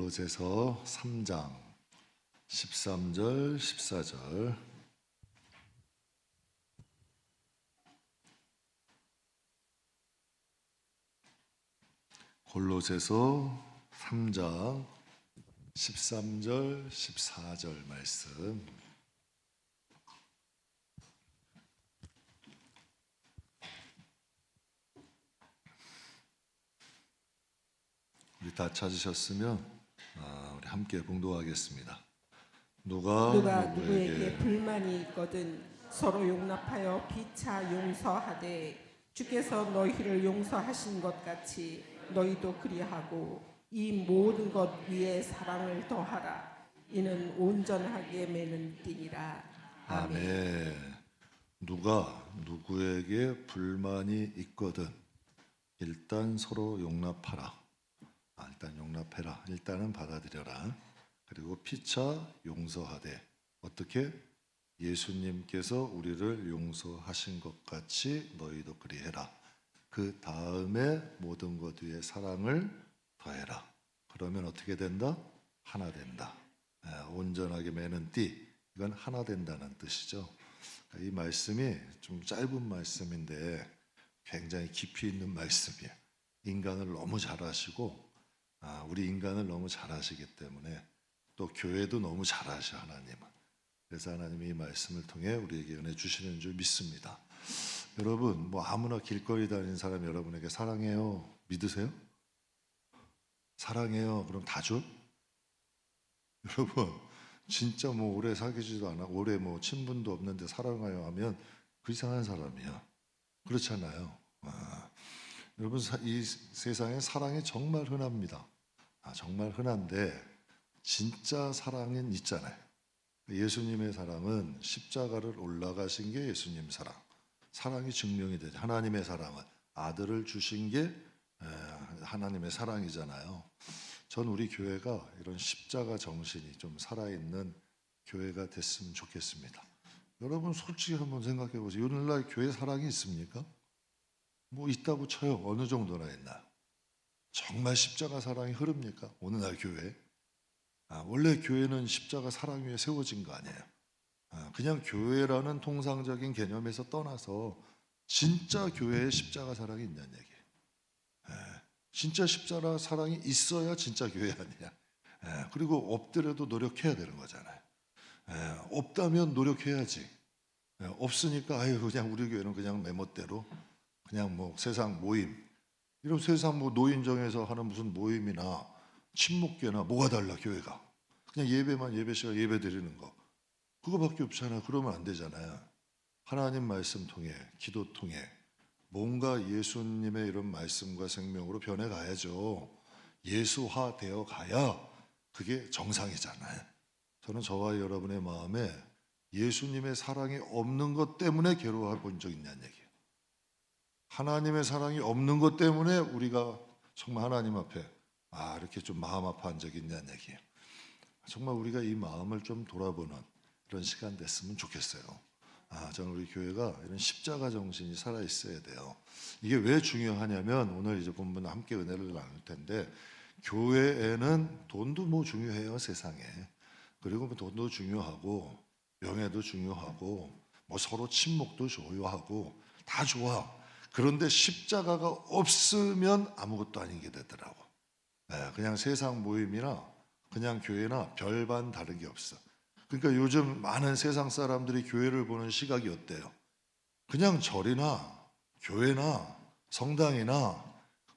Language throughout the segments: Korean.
골로새서 3장 13절 14절. 골로새서 3장 13절 14절 말씀. 우리 다 찾으셨으면 우리 함께 봉독하겠습니다. 누가 누구에게 불만이 있거든 서로 용납하여 피차 용서하되 주께서 너희를 용서하신 것 같이 너희도 그리하고 이 모든 것 위에 사랑을 더하라. 이는 온전하게 매는 띠니라. 아멘. 누가 누구에게 불만이 있거든 일단 서로 용납하라. 일단 용납해라. 일단은 받아들여라. 그리고 피차 용서하되 어떻게? 예수님께서 우리를 용서하신 것 같이 너희도 그리해라. 그 다음에 모든 것 위에 사랑을 더해라. 그러면 어떻게 된다? 하나 된다. 온전하게 매는 띠. 이건 하나 된다는 뜻이죠. 이 말씀이 좀 짧은 말씀인데 굉장히 깊이 있는 말씀이에요. 인간을 너무 잘 아시고 우리 인간을 너무 잘 아시기 때문에 또 교회도 너무 잘 아셔 하나님은. 그래서 하나님이 이 말씀을 통해 우리에게 은혜 주시는 줄 믿습니다. 여러분 뭐 아무나 길거리 다니는 사람 여러분에게 사랑해요 믿으세요? 사랑해요 그럼 다 줘? 여러분 진짜 뭐 오래 사귀지도 않아 오래 뭐 친분도 없는데 사랑해요 하면 그 이상한 사람이야. 그렇잖아요. 여러분 이 세상에 사랑이 정말 흔합니다. 정말 흔한데 진짜 사랑은 있잖아요. 예수님의 사랑은 십자가를 올라가신 게 예수님 사랑. 사랑이 증명이 되죠. 하나님의 사랑은 아들을 주신 게 하나님의 사랑이잖아요. 전 우리 교회가 이런 십자가 정신이 좀 살아있는 교회가 됐으면 좋겠습니다. 여러분 솔직히 한번 생각해 보세요. 오늘날 교회 사랑이 있습니까? 뭐 있다고 쳐요. 어느 정도나 있나요? 정말 십자가 사랑이 흐릅니까? 오늘날 교회? 원래 교회는 십자가 사랑 위에 세워진 거 아니에요. 그냥 교회라는 통상적인 개념에서 떠나서 진짜 교회에 십자가 사랑이 있냐는 얘기예요. 진짜 십자가 사랑이 있어야 진짜 교회 아니야. 그리고 없더라도 노력해야 되는 거잖아요. 없다면 노력해야지. 없으니까 그냥 우리 교회는 그냥 메모대로 그냥 뭐 세상 모임 이런 세상 뭐 노인정에서 하는 무슨 모임이나 친목교나 뭐가 달라 교회가 그냥 예배만 예배 시간 예배 드리는 거 그거밖에 없잖아요. 그러면 안 되잖아요. 하나님 말씀 통해 기도 통해 뭔가 예수님의 이런 말씀과 생명으로 변해가야죠. 예수화 되어 가야 그게 정상이잖아요. 저는 저와 여러분의 마음에 예수님의 사랑이 없는 것 때문에 괴로워 본 적 있냐는 얘기예요. 하나님의 사랑이 없는 것 때문에 우리가 정말 하나님 앞에 이렇게 좀 마음 아파한 적이 있냐는 얘기예요. 정말 우리가 이 마음을 좀 돌아보는 그런 시간 됐으면 좋겠어요. 저는 우리 교회가 이런 십자가 정신이 살아 있어야 돼요. 이게 왜 중요하냐면 오늘 이제 본문 함께 은혜를 나눌 텐데 교회에는 돈도 뭐 중요해요 세상에. 그리고 뭐 돈도 중요하고 명예도 중요하고 뭐 서로 친목도 중요하고 다 좋아. 그런데 십자가가 없으면 아무것도 아닌 게 되더라고. 그냥 세상 모임이나 그냥 교회나 별반 다른 게 없어. 그러니까 요즘 많은 세상 사람들이 교회를 보는 시각이 어때요? 그냥 절이나 교회나 성당이나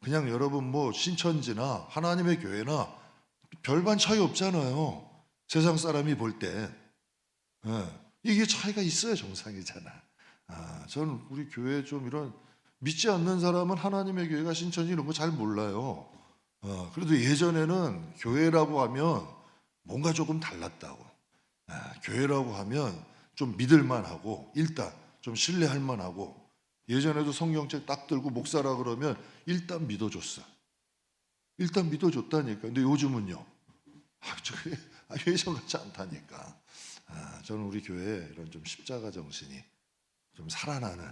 그냥 여러분 뭐 신천지나 하나님의 교회나 별반 차이 없잖아요. 세상 사람이 볼 때. 이게 차이가 있어야 정상이잖아. 저는 우리 교회 좀 이런 믿지 않는 사람은 하나님의 교회가 신천지 이런 거 잘 몰라요. 그래도 예전에는 교회라고 하면 뭔가 조금 달랐다고. 교회라고 하면 좀 믿을만하고 일단 좀 신뢰할 만하고 예전에도 성경책 딱 들고 목사라 그러면 일단 믿어줬어. 일단 믿어줬다니까. 근데 요즘은요. 예전같지 않다니까. 저는 우리 교회에 이런 좀 십자가 정신이 좀 살아나는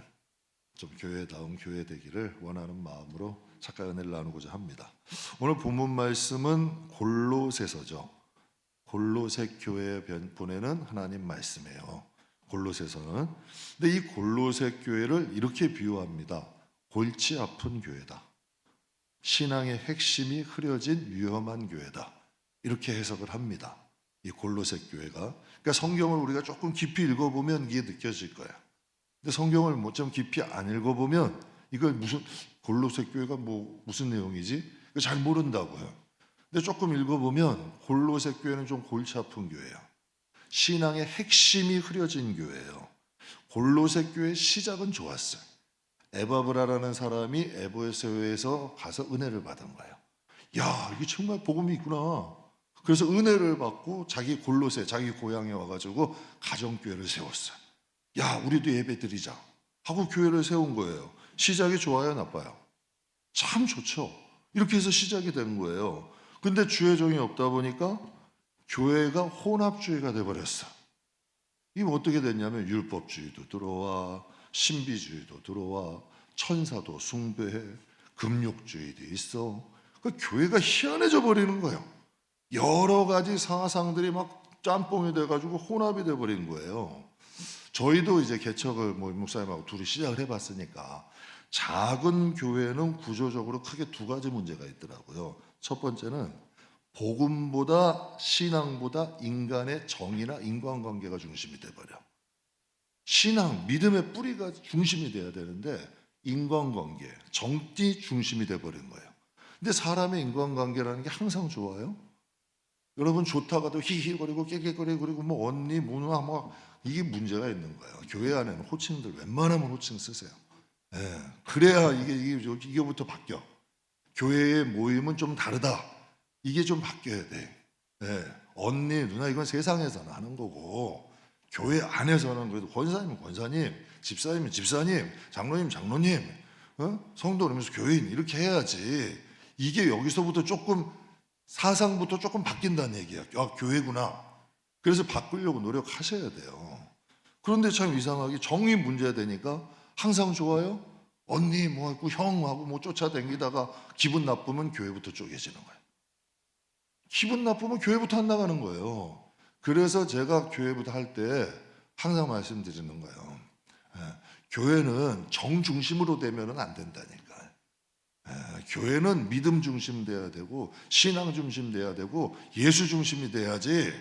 좀 교회다운 교회 되기를 원하는 마음으로 착각 은혜를 나누고자 합니다. 오늘 본문 말씀은 골로새서죠. 골로새 교회에 보내는 하나님 말씀이에요. 골로새서는. 근데 이 골로새 교회를 이렇게 비유합니다. 골치 아픈 교회다. 신앙의 핵심이 흐려진 위험한 교회다. 이렇게 해석을 합니다. 이 골로새 교회가. 그러니까 성경을 우리가 조금 깊이 읽어보면 이게 느껴질 거야. 근데 성경을 뭐 좀 깊이 안 읽어보면 이걸 무슨 골로새 교회가 뭐 무슨 내용이지? 이거 잘 모른다고요. 근데 조금 읽어보면 골로새 교회는 좀 골치 아픈 교회예요. 신앙의 핵심이 흐려진 교회예요. 골로새 교회 시작은 좋았어요. 에바브라라는 사람이 에베소에서 가서 은혜를 받은 거예요. 야, 이게 정말 복음이 있구나. 그래서 은혜를 받고 자기 골로새, 자기 고향에 와가지고 가정교회를 세웠어요. 야, 우리도 예배 드리자 하고 교회를 세운 거예요. 시작이 좋아요, 나빠요? 참 좋죠. 이렇게 해서 시작이 된 거예요. 근데 주의 종이 없다 보니까 교회가 혼합주의가 돼버렸어. 이게 어떻게 됐냐면 율법주의도 들어와, 신비주의도 들어와, 천사도 숭배해, 금욕주의도 있어. 그 교회가 희한해져 버리는 거예요. 여러 가지 사상들이 막 짬뽕이 돼가지고 혼합이 돼버린 거예요. 저희도 이제 개척을 목사님하고 둘이 시작을 해봤으니까 작은 교회는 구조적으로 크게 두 가지 문제가 있더라고요. 첫 번째는 복음보다 신앙보다 인간의 정의나 인간관계가 중심이 돼버려. 신앙, 믿음의 뿌리가 중심이 돼야 되는데 인간관계, 정띠 중심이 돼버린 거예요. 근데 사람의 인간관계라는 게 항상 좋아요? 여러분 좋다가도 히히거리고 깨깨거리고 그리고 뭐 언니 누나 뭐 이게 문제가 있는 거예요. 교회 안에는 호칭들 웬만하면 호칭 쓰세요. 예, 그래야 이게부터 바뀌어. 교회의 모임은 좀 다르다. 이게 좀 바뀌어야 돼. 예, 언니 누나 이건 세상에서는 하는 거고 교회 안에서는 그래도 권사님은 권사님, 집사님은 집사님, 장로님 장로님, 성도 그러면서 교회인 이렇게 해야지. 이게 여기서부터 조금 사상부터 조금 바뀐다는 얘기야. 아, 교회구나. 그래서 바꾸려고 노력하셔야 돼요. 그런데 참 이상하게 정이 문제되니까 항상 좋아요. 언니 뭐하고 형하고 뭐 쫓아다니다가 기분 나쁘면 교회부터 쪼개지는 거예요. 기분 나쁘면 교회부터 안 나가는 거예요. 그래서 제가 교회부터 할 때 항상 말씀드리는 거예요. 예, 교회는 정 중심으로 되면 안 된다니까. 교회는 믿음 중심 돼야 되고 신앙 중심 돼야 되고 예수 중심이 돼야지.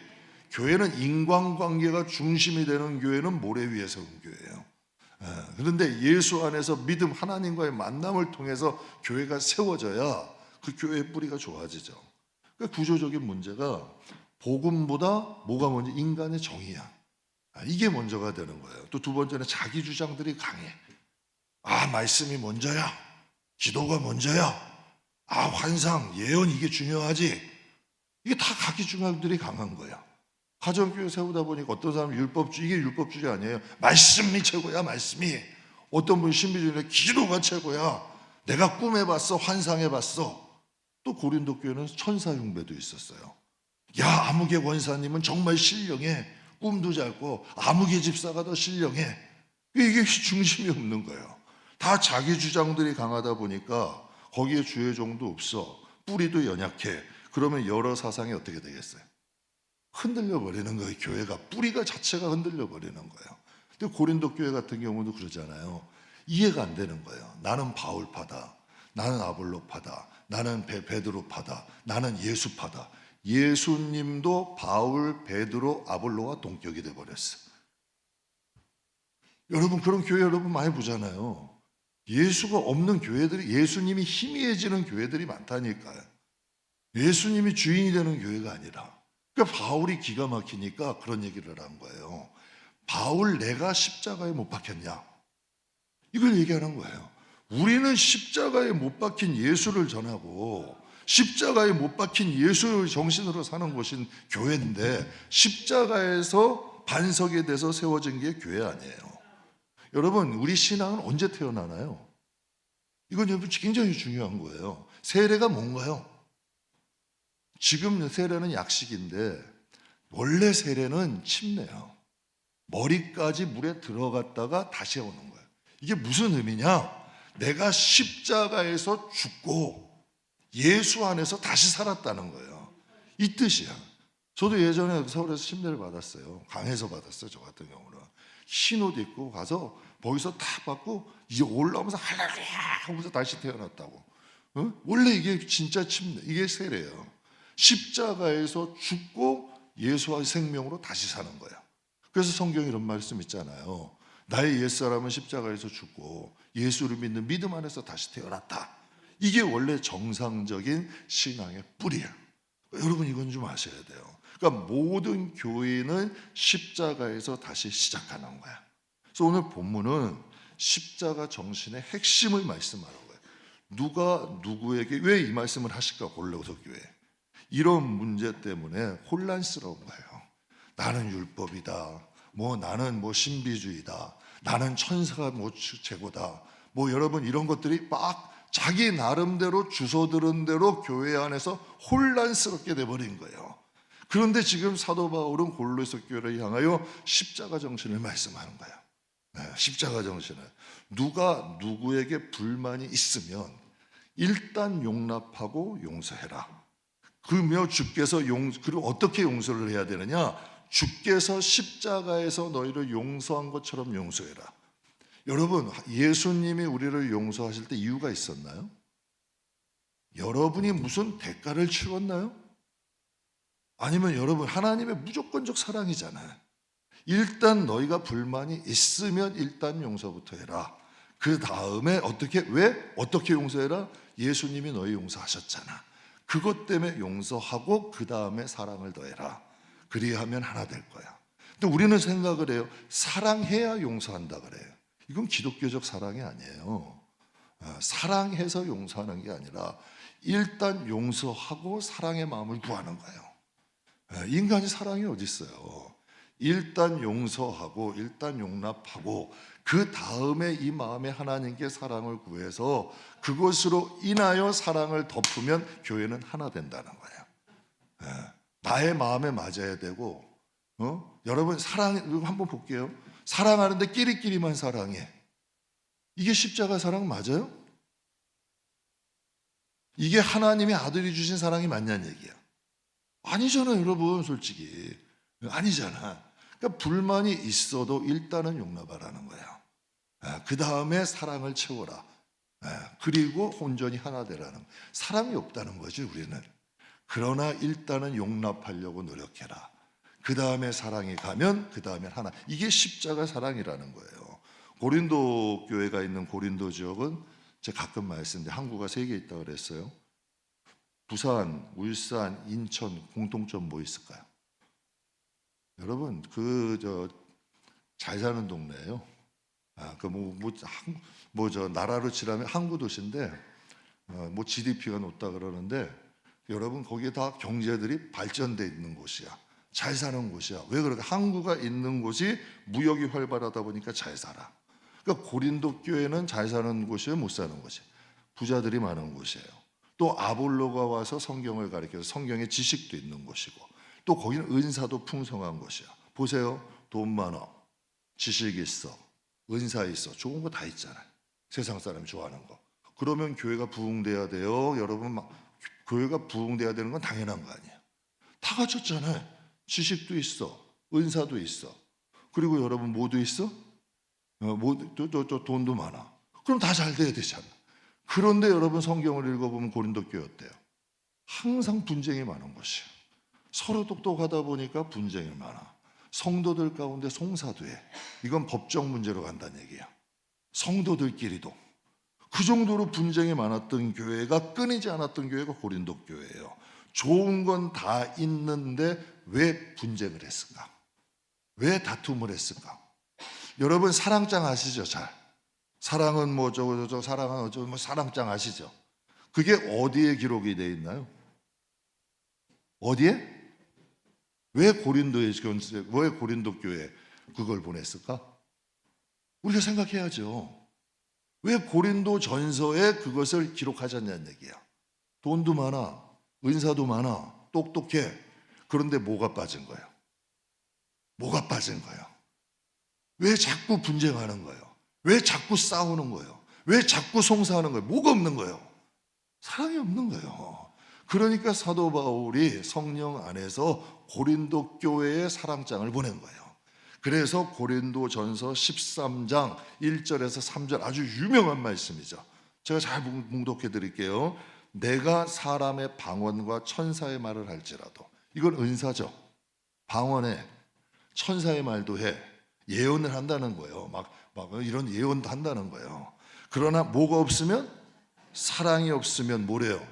교회는 인간관계가 중심이 되는 교회는 모래 위에 세운 교회예요. 그런데 예수 안에서 믿음 하나님과의 만남을 통해서 교회가 세워져야 그 교회의 뿌리가 좋아지죠. 그 구조적인 문제가 복음보다 뭐가 먼저 인간의 정의야. 이게 먼저가 되는 거예요. 또 두 번째는 자기 주장들이 강해. 아, 말씀이 먼저야. 기도가 먼저야. 아, 환상, 예언 이게 중요하지. 이게 다 자기 주장들이 강한 거야. 가정교회 세우다 보니까 어떤 사람은 이게 율법주의 아니에요. 말씀이 최고야, 말씀이. 어떤 분이 신비주의는 기도가 최고야. 내가 꿈에 봤어, 환상해 봤어. 또 고린도 교회는 천사 흉배도 있었어요. 야, 아무개 권사님은 정말 신령해. 꿈도 잘 꿔. 아무개 집사가 더 신령해. 이게 중심이 없는 거예요. 다 자기 주장들이 강하다 보니까 거기에 주의 종도 없어. 뿌리도 연약해. 그러면 여러 사상이 어떻게 되겠어요? 흔들려 버리는 거예요. 교회가 뿌리가 자체가 흔들려 버리는 거예요. 근데 고린도 교회 같은 경우도 그러잖아요. 이해가 안 되는 거예요. 나는 바울파다. 나는 아볼로파다. 나는 베드로파다. 나는 예수파다. 예수님도 바울, 베드로, 아볼로와 동격이 돼 버렸어요. 여러분 그런 교회 여러분 많이 보잖아요. 예수가 없는 교회들이 예수님이 희미해지는 교회들이 많다니까요. 예수님이 주인이 되는 교회가 아니라. 그러니까 바울이 기가 막히니까 그런 얘기를 한 거예요. 바울 내가 십자가에 못 박혔냐? 이걸 얘기하는 거예요. 우리는 십자가에 못 박힌 예수를 전하고 십자가에 못 박힌 예수를 정신으로 사는 것인 교회인데 십자가에서 반석에 대해서 세워진 게 교회 아니에요. 여러분 우리 신앙은 언제 태어나나요? 이건 여러분 굉장히 중요한 거예요. 세례가 뭔가요? 지금 세례는 약식인데 원래 세례는 침례예요. 머리까지 물에 들어갔다가 다시 오는 거예요. 이게 무슨 의미냐? 내가 십자가에서 죽고 예수 안에서 다시 살았다는 거예요. 이 뜻이야. 저도 예전에 서울에서 침례를 받았어요. 강에서 받았어요. 저 같은 경우는 흰옷 입고 가서 거기서 딱 받고 이제 올라오면서 할렐루야 하면서 다시 태어났다고. 어? 원래 이게 진짜 침례, 이게 세례예요. 십자가에서 죽고 예수와의 생명으로 다시 사는 거야. 그래서 성경에 이런 말씀 있잖아요. 나의 옛사람은 십자가에서 죽고 예수를 믿는 믿음 안에서 다시 태어났다. 이게 원래 정상적인 신앙의 뿌리야. 여러분 이건 좀 아셔야 돼요. 그러니까 모든 교회는 십자가에서 다시 시작하는 거야. 그래서 오늘 본문은 십자가 정신의 핵심을 말씀하는 거예요. 누가 누구에게 왜 이 말씀을 하실까? 골로새 교회 이런 문제 때문에 혼란스러운 거예요. 나는 율법이다. 나는 신비주의다. 나는 천사가 최고다. 여러분 이런 것들이 막 자기 나름대로 주소 들은 대로 교회 안에서 혼란스럽게 돼버린 거예요. 그런데 지금 사도 바울은 골로새 교회를 향하여 십자가 정신을 말씀하는 거예요. 십자가 정신을 누가 누구에게 불만이 있으면 일단 용납하고 용서해라. 그러며 주께서 그리고 어떻게 용서를 해야 되느냐? 주께서 십자가에서 너희를 용서한 것처럼 용서해라. 여러분 예수님이 우리를 용서하실 때 이유가 있었나요? 여러분이 무슨 대가를 치렀나요? 아니면 여러분 하나님의 무조건적 사랑이잖아요. 일단 너희가 불만이 있으면 일단 용서부터 해라. 그 다음에 어떻게 용서해라? 예수님이 너희 용서하셨잖아. 그것 때문에 용서하고 그 다음에 사랑을 더해라. 그리하면 하나 될 거야. 근데 우리는 생각을 해요. 사랑해야 용서한다 그래요. 이건 기독교적 사랑이 아니에요. 사랑해서 용서하는 게 아니라 일단 용서하고 사랑의 마음을 구하는 거예요. 인간이 사랑이 어디 있어요? 일단 용서하고 일단 용납하고 그 다음에 이 마음에 하나님께 사랑을 구해서 그것으로 인하여 사랑을 덮으면 교회는 하나 된다는 거예요. 나의 마음에 맞아야 되고 여러분 사랑 한번 볼게요. 사랑하는데 끼리끼리만 사랑해. 이게 십자가 사랑 맞아요? 이게 하나님의 아들이 주신 사랑이 맞냐는 얘기야. 아니잖아요 여러분. 솔직히 아니잖아. 그러니까 불만이 있어도 일단은 용납하라는 거예요. 그 다음에 사랑을 채워라. 그리고 온전히 하나 되라는. 사랑이 없다는 거지 우리는. 그러나 일단은 용납하려고 노력해라. 그 다음에 사랑이 가면 그 다음에 하나. 이게 십자가 사랑이라는 거예요. 고린도 교회가 있는 고린도 지역은 제가 가끔 말씀드리는데 항구가 3개 있다고 그랬어요. 부산, 울산, 인천 공통점 뭐 있을까요? 여러분 잘 사는 동네예요. 나라로 치라면 항구 도시인데 GDP가 높다 그러는데 여러분 거기에 다 경제들이 발전돼 있는 곳이야. 잘 사는 곳이야. 왜 그럴까? 항구가 있는 곳이 무역이 활발하다 보니까 잘 살아. 그러니까 고린도 교회는 잘 사는 곳이에요, 못 사는 곳이에요? 부자들이 많은 곳이에요. 또 아볼로가 와서 성경을 가르쳐서 성경의 지식도 있는 곳이고 또 거기는 은사도 풍성한 곳이야. 보세요. 돈 많아, 지식 있어, 은사 있어, 좋은 거 다 있잖아요. 세상 사람이 좋아하는 거. 그러면 교회가 부흥돼야 돼요. 여러분 교회가 부흥돼야 되는 건 당연한 거 아니에요. 다 갖췄잖아요. 지식도 있어, 은사도 있어. 그리고 여러분 뭐도 있어? 또 돈도 많아. 그럼 다 잘 돼야 되잖아. 그런데 여러분 성경을 읽어보면 고린도 교회 어때요? 항상 분쟁이 많은 것이에요. 서로 똑똑하다 보니까 분쟁이 많아. 성도들 가운데 송사도 해. 이건 법적 문제로 간다는 얘기야. 성도들끼리도. 그 정도로 분쟁이 많았던 교회가 끊이지 않았던 교회가 고린도 교회예요. 좋은 건 다 있는데 왜 분쟁을 했을까? 왜 다툼을 했을까? 여러분 사랑장 아시죠? 잘. 사랑은 사랑은 사랑장 아시죠? 그게 어디에 기록이 되어 있나요? 어디에? 왜 고린도 교회에 그걸 보냈을까? 우리가 생각해야죠. 왜 고린도 전서에 그것을 기록하셨냐는 얘기야. 돈도 많아, 은사도 많아, 똑똑해. 그런데 뭐가 빠진 거예요? 뭐가 빠진 거예요? 왜 자꾸 분쟁하는 거예요? 왜 자꾸 싸우는 거예요? 왜 자꾸 송사하는 거예요? 뭐가 없는 거예요? 사랑이 없는 거예요. 그러니까 사도 바울이 성령 안에서 고린도 교회에 사랑장을 보낸 거예요. 그래서 고린도전서 13장 1절에서 3절 아주 유명한 말씀이죠. 제가 잘 묵독해 드릴게요. 내가 사람의 방언과 천사의 말을 할지라도, 이건 은사죠. 방언에 천사의 말도 해, 예언을 한다는 거예요. 막 이런 예언도 한다는 거예요. 그러나 뭐가 없으면, 사랑이 없으면 뭐래요?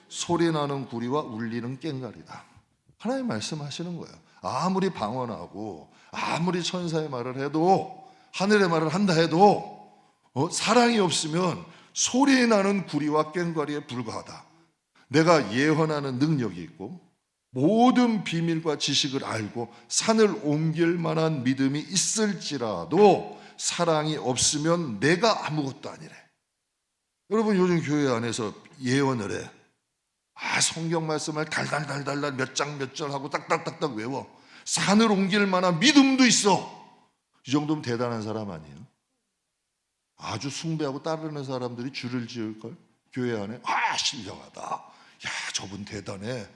소리 나는 구리와 울리는 꽹과리다. 하나님 말씀하시는 거예요. 아무리 방언하고 아무리 천사의 말을 해도, 하늘의 말을 한다 해도 사랑이 없으면 소리 나는 구리와 꽹과리에 불과하다. 내가 예언하는 능력이 있고 모든 비밀과 지식을 알고 산을 옮길 만한 믿음이 있을지라도 사랑이 없으면 내가 아무것도 아니래. 여러분, 요즘 교회 안에서 예언을 해. 성경 말씀을 달달달달 몇 장 몇 절 하고 딱딱딱딱 외워. 산을 옮길 만한 믿음도 있어. 이 정도면 대단한 사람 아니에요? 아주 숭배하고 따르는 사람들이 줄을 지을걸? 교회 안에. 신령하다. 야, 저분 대단해.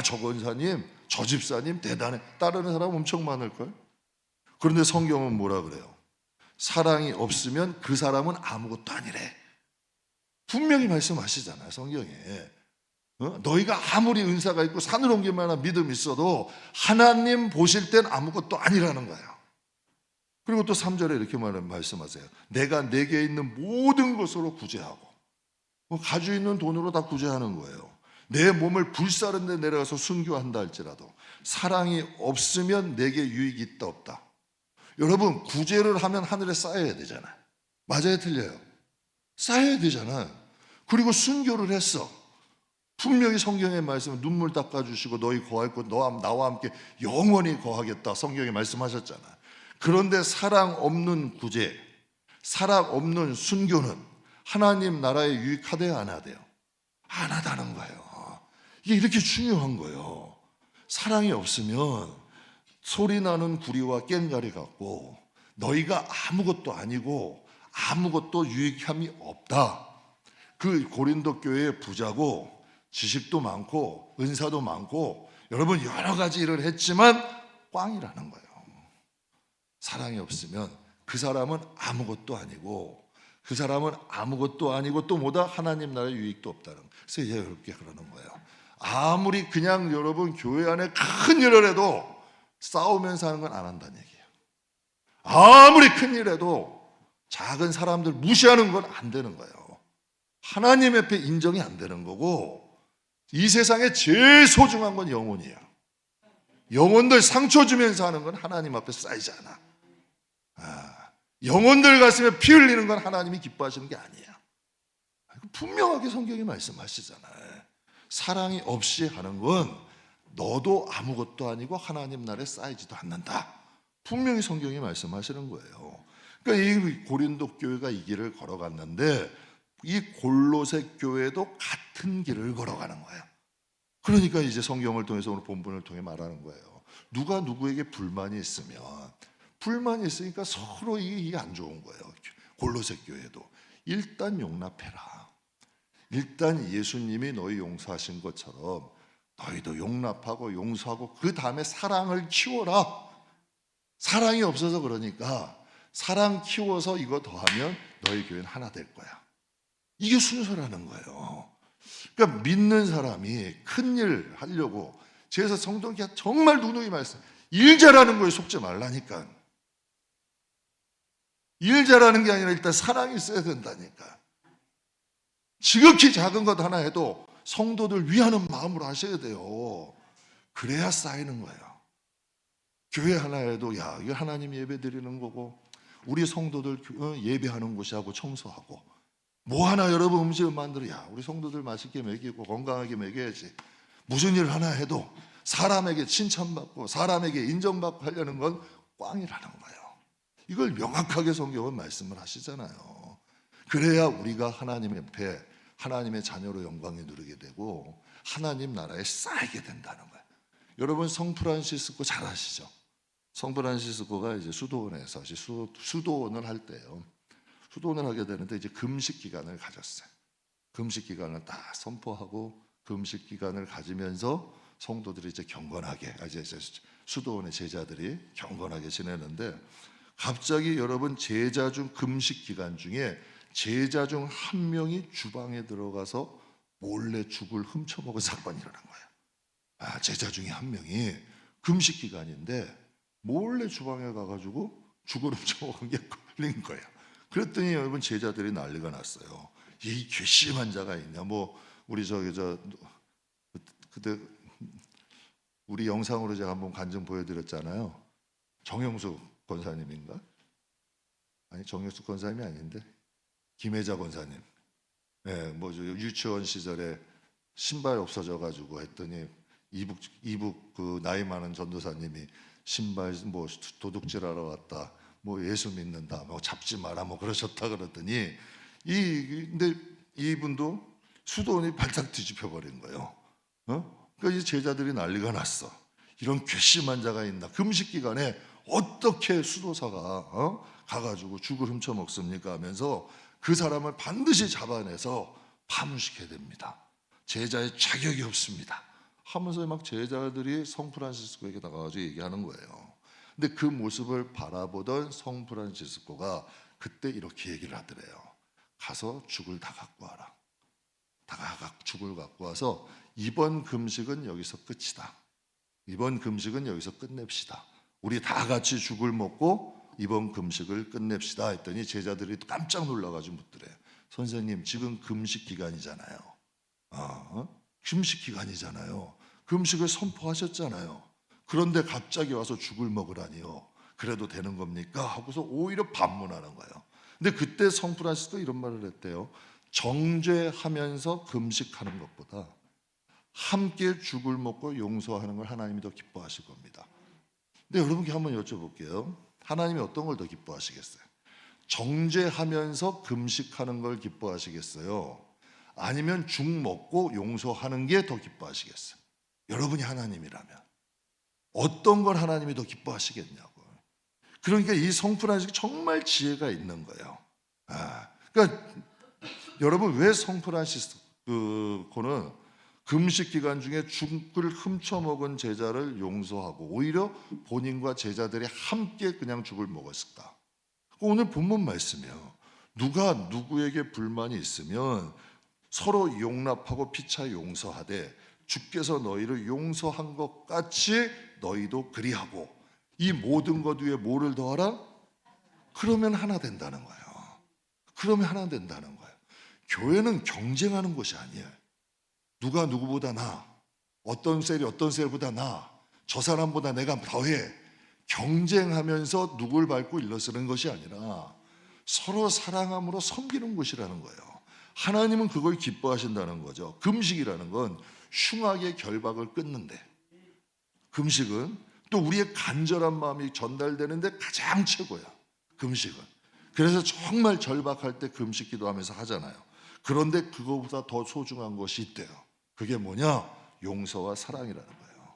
저 권사님, 저 집사님 대단해. 따르는 사람 엄청 많을걸? 그런데 성경은 뭐라 그래요? 사랑이 없으면 그 사람은 아무것도 아니래. 분명히 말씀하시잖아요, 성경에. 너희가 아무리 은사가 있고 산을 옮길 만한 믿음이 있어도 하나님 보실 땐 아무것도 아니라는 거예요. 그리고 또 3절에 이렇게 말씀하세요. 내가 내게 있는 모든 것으로 구제하고, 가지고 있는 돈으로 다 구제하는 거예요. 내 몸을 불사른 데 내려가서 순교한다 할지라도 사랑이 없으면 내게 유익이 있다 없다. 여러분, 구제를 하면 하늘에 쌓여야 되잖아요. 맞아요, 틀려요? 쌓여야 되잖아요. 그리고 순교를 했어. 분명히 성경의 말씀은 눈물 닦아주시고 너희 거할 곳 나와 함께 영원히 거하겠다, 성경에 말씀하셨잖아요. 그런데 사랑 없는 구제, 사랑 없는 순교는 하나님 나라에 유익하대요, 안 하대요? 안 하다는 거예요. 이게 이렇게 중요한 거예요. 사랑이 없으면 소리 나는 구리와 꽹과리 같고 너희가 아무것도 아니고 아무것도 유익함이 없다. 그 고린도 교회의 부자고 지식도 많고 은사도 많고 여러분 여러 가지 일을 했지만 꽝이라는 거예요. 사랑이 없으면 그 사람은 아무것도 아니고, 그 사람은 아무것도 아니고 또 뭐다? 하나님 나라의 유익도 없다는 거예요. 그래서 여러분께 그러는 거예요. 아무리 그냥 여러분 교회 안에 큰 일을 해도 싸우면서 하는 건 안 한다는 얘기예요. 아무리 큰 일 해도 작은 사람들 무시하는 건 안 되는 거예요. 하나님 앞에 인정이 안 되는 거고, 이 세상에 제일 소중한 건 영혼이에요. 영혼들 상처 주면서 하는 건 하나님 앞에 쌓이지 않아. 영혼들 가슴에 피 흘리는 건 하나님이 기뻐하시는 게 아니에요. 분명하게 성경이 말씀하시잖아요. 사랑이 없이 하는 건 너도 아무것도 아니고 하나님 나라에 쌓이지도 않는다. 분명히 성경이 말씀하시는 거예요. 그러니까 이 고린도 교회가 이 길을 걸어갔는데 이 골로새 교회도 같은 길을 걸어가는 거예요. 그러니까 이제 성경을 통해서 오늘 본문을 통해 말하는 거예요. 누가 누구에게 불만이 있으면, 불만이 있으니까 서로 이게 안 좋은 거예요. 골로새 교회도 일단 용납해라. 일단 예수님이 너희 용서하신 것처럼 너희도 용납하고 용서하고 그 다음에 사랑을 키워라. 사랑이 없어서 그러니까 사랑 키워서 이거 더하면 너희 교회는 하나 될 거야. 이게 순서라는 거예요. 그러니까 믿는 사람이 큰일 하려고, 그래서 성경이 정말 누누이 말씀, 일 잘하는 거에 속지 말라니까. 일 잘하는 게 아니라 일단 사랑이 있어야 된다니까. 지극히 작은 것 하나 해도 성도들 위하는 마음으로 하셔야 돼요. 그래야 쌓이는 거예요. 교회 하나 해도 야, 이거 하나님 예배 드리는 거고 우리 성도들 예배하는 곳이하고 청소하고 뭐 하나 여러분 음식을 만들어, 야, 우리 성도들 맛있게 먹이고 건강하게 먹여야지. 무슨 일을 하나 해도 사람에게 칭찬받고 사람에게 인정받고 하려는 건 꽝이라는 거예요. 이걸 명확하게 성경은 말씀을 하시잖아요. 그래야 우리가 하나님 앞에 하나님의 자녀로 영광에 누리게 되고 하나님 나라에 쌓이게 된다는 거예요. 여러분 성프란시스코 잘 아시죠? 성프란시스코가 이제 수도원에서 수도원을 할 때요. 수도원을 하게 되는데 이제 금식 기간을 가졌어요. 금식 기간을 다 선포하고 금식 기간을 가지면서 성도들이 이제 경건하게, 이제 수도원의 제자들이 경건하게 지내는데, 갑자기 여러분 제자 중 금식 기간 중에 제자 중 한 명이 주방에 들어가서 몰래 죽을 훔쳐먹은 사건이 일어난 거예요. 제자 중에 한 명이 금식 기간인데 몰래 주방에 가가지고 죽을 훔쳐먹은 게 걸린 거예요. 그랬더니 여러분 제자들이 난리가 났어요. 이 괘씸한 자가 있냐? 뭐 우리 그때 우리 영상으로 제가 한번 간증 보여드렸잖아요. 정영수 권사님인가? 아니, 정영수 권사님이 아닌데 김혜자 권사님. 예, 뭐저 유치원 시절에 신발 없어져 가지고 했더니 이북 그 나이 많은 전도사님이 신발 뭐 도둑질하러 왔다, 뭐 예수 믿는다, 뭐 잡지 마라, 뭐 그러셨다 그러더니 근데 이분도 수도원이 발딱 뒤집혀 버린 거예요. 그러니까 이 제자들이 난리가 났어. 이런 괘씸한 자가 있나? 금식 기간에 어떻게 수도사가 가가지고 죽을 훔쳐 먹습니까? 하면서 그 사람을 반드시 잡아내서 파문시켜야 됩니다. 제자의 자격이 없습니다. 하면서 막 제자들이 성 프란시스코에게 나가가지고 얘기하는 거예요. 근데 그 모습을 바라보던 성 프란시스코가 그때 이렇게 얘기를 하더래요. 가서 죽을 다 갖고 와라. 다 죽을 갖고 와서 이번 금식은 여기서 끝이다. 이번 금식은 여기서 끝냅시다. 우리 다 같이 죽을 먹고 이번 금식을 끝냅시다 했더니 제자들이 깜짝 놀라가지고 묻더래요. 선생님, 지금 금식 기간이잖아요. 금식 기간이잖아요. 금식을 선포하셨잖아요. 그런데 갑자기 와서 죽을 먹으라니요. 그래도 되는 겁니까? 하고서 오히려 반문하는 거예요. 근데 그때 성 프란시스코 이런 말을 했대요. 정죄하면서 금식하는 것보다 함께 죽을 먹고 용서하는 걸 하나님이 더 기뻐하실 겁니다. 근데 여러분께 한번 여쭤볼게요. 하나님이 어떤 걸 더 기뻐하시겠어요? 정죄하면서 금식하는 걸 기뻐하시겠어요? 아니면 죽 먹고 용서하는 게 더 기뻐하시겠어요? 여러분이 하나님이라면 어떤 걸 하나님이 더 기뻐하시겠냐고. 그러니까 이 성프란시스코 정말 지혜가 있는 거예요. 그러니까 여러분, 왜 성프란시스코는 금식 기간 중에 죽을 훔쳐먹은 제자를 용서하고 오히려 본인과 제자들이 함께 그냥 죽을 먹었을까? 오늘 본문 말씀이에요. 누가 누구에게 불만이 있으면 서로 용납하고 피차 용서하되 주께서 너희를 용서한 것 같이 너희도 그리하고, 이 모든 것 위에 뭐를 더하라? 그러면 하나 된다는 거예요. 그러면 하나 된다는 거예요. 교회는 경쟁하는 곳이 아니에요. 누가 누구보다 나, 어떤 셀보다 나, 저 사람보다 내가 더해, 경쟁하면서 누굴 밟고 일러서는 것이 아니라 서로 사랑함으로 섬기는 곳이라는 거예요. 하나님은 그걸 기뻐하신다는 거죠. 금식이라는 건 흉악의 결박을 끊는데, 금식은 또 우리의 간절한 마음이 전달되는데 가장 최고야, 금식은. 그래서 정말 절박할 때 금식 기도하면서 하잖아요. 그런데 그거보다 더 소중한 것이 있대요. 그게 뭐냐? 용서와 사랑이라는 거예요.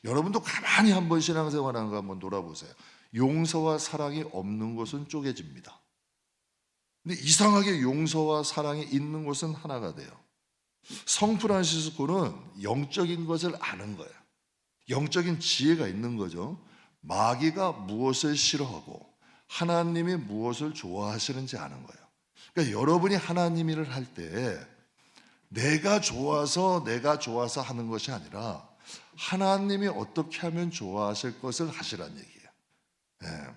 여러분도 가만히 한번 신앙생활하는 거 한번 돌아보세요. 용서와 사랑이 없는 곳은 쪼개집니다. 근데 이상하게 용서와 사랑이 있는 곳은 하나가 돼요. 성 프란시스코는 영적인 것을 아는 거예요. 영적인 지혜가 있는 거죠. 마귀가 무엇을 싫어하고 하나님이 무엇을 좋아하시는지 아는 거예요. 그러니까 여러분이 하나님 일을 할 때 내가 좋아서 하는 것이 아니라 하나님이 어떻게 하면 좋아하실 것을 하시란 얘기예요.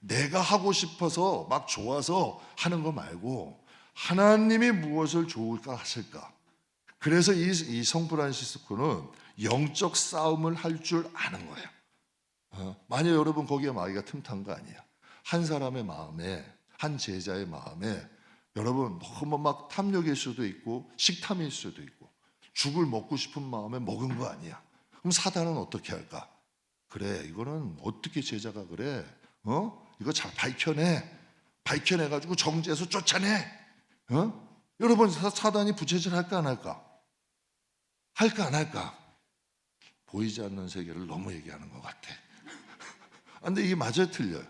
내가 하고 싶어서 막 좋아서 하는 거 말고 하나님이 무엇을 좋을까 하실까. 그래서 이 성 프란시스코는 영적 싸움을 할 줄 아는 거예요. 만약 여러분 거기에 마귀가 틈탄 거 아니에요. 한 사람의 마음에, 한 제자의 마음에 여러분 너무 막 탐욕일 수도 있고 식탐일 수도 있고 죽을 먹고 싶은 마음에 먹은 거 아니야. 그럼 사단은 어떻게 할까? 그래, 이거는 어떻게 제자가 그래? 이거 잘 밝혀내가지고 정죄해서 쫓아내. 여러분, 사단이 부채질 할까 안 할까? 할까 안 할까? 보이지 않는 세계를 너무 얘기하는 것 같아. 근데 이게 맞아요, 틀려요?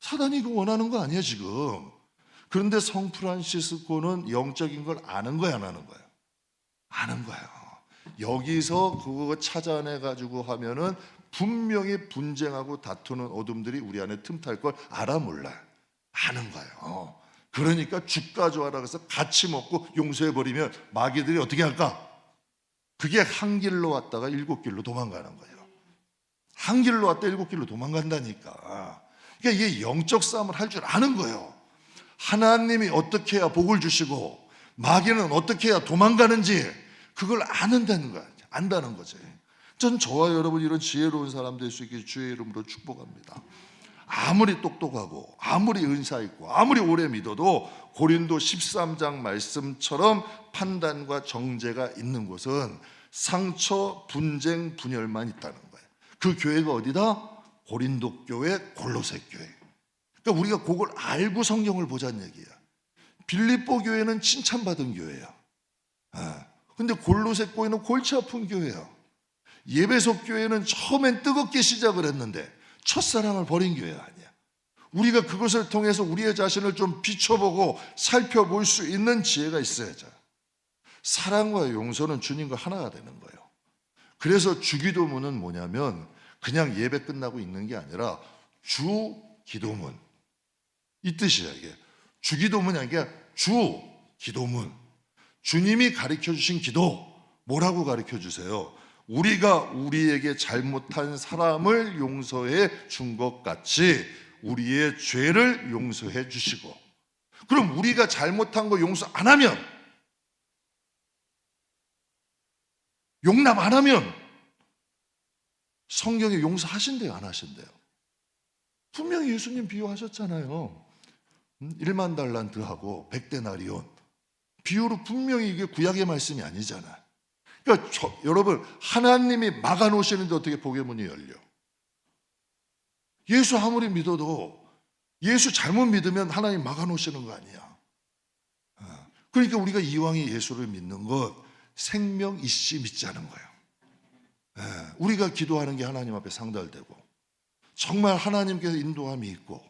사단이 이거 원하는 거 아니야 지금. 그런데 성 프란시스코는 영적인 걸 아는 거야, 안 아는 거야? 아는 거예요. 여기서 그거 찾아내 가지고 하면은 분명히 분쟁하고 다투는 어둠들이 우리 안에 틈탈 걸 알아 몰라? 아는 거예요. 그러니까 죽 가져와라 그래서 같이 먹고 용서해 버리면 마귀들이 어떻게 할까? 그게 한 길로 왔다가 일곱 길로 도망가는 거예요. 한 길로 왔다 일곱 길로 도망간다니까. 그러니까 이게 영적 싸움을 할 줄 아는 거예요. 하나님이 어떻게 해야 복을 주시고 마귀는 어떻게 해야 도망가는지 그걸 아는다는 거야. 안다는 거지. 전 저와 여러분 이런 지혜로운 사람 될 수 있게 주의 이름으로 축복합니다. 아무리 똑똑하고 아무리 은사 있고 아무리 오래 믿어도 고린도 13장 말씀처럼 판단과 정죄가 있는 곳은 상처, 분쟁, 분열만 있다는 거예요. 그 교회가 어디다? 고린도 교회, 골로새 교회. 그러니까 우리가 그걸 알고 성경을 보자는 얘기야. 빌립보 교회는 칭찬받은 교회야. 근데 골로새 교회는 골치 아픈 교회야. 예배소 교회는 처음엔 뜨겁게 시작을 했는데 첫사랑을 버린 교회가 아니야. 우리가 그것을 통해서 우리의 자신을 좀 비춰보고 살펴볼 수 있는 지혜가 있어야죠. 사랑과 용서는 주님과 하나가 되는 거예요. 그래서 주기도문은 뭐냐면 그냥 예배 끝나고 있는 게 아니라 주기도문, 이 뜻이야. 이게 주기도문이 아니라 주기도문. 주님이 가르쳐 주신 기도 뭐라고 가르쳐 주세요? 우리가 우리에게 잘못한 사람을 용서해 준 것 같이 우리의 죄를 용서해 주시고, 그럼 우리가 잘못한 거 용서 안 하면, 용납 안 하면 성경에 용서하신대요, 안 하신대요? 분명히 예수님 비유하셨잖아요. 1만 달란트하고 100데나리온 비유로 분명히 이게 구약의 말씀이 아니잖아요. 그러니까 여러분, 하나님이 막아놓으시는데 어떻게 복의 문이 열려? 예수 아무리 믿어도 예수 잘못 믿으면 하나님 막아놓으시는 거 아니야. 그러니까 우리가 이왕에 예수를 믿는 것 생명 있이 믿자는 거예요. 우리가 기도하는 게 하나님 앞에 상달되고 정말 하나님께서 인도함이 있고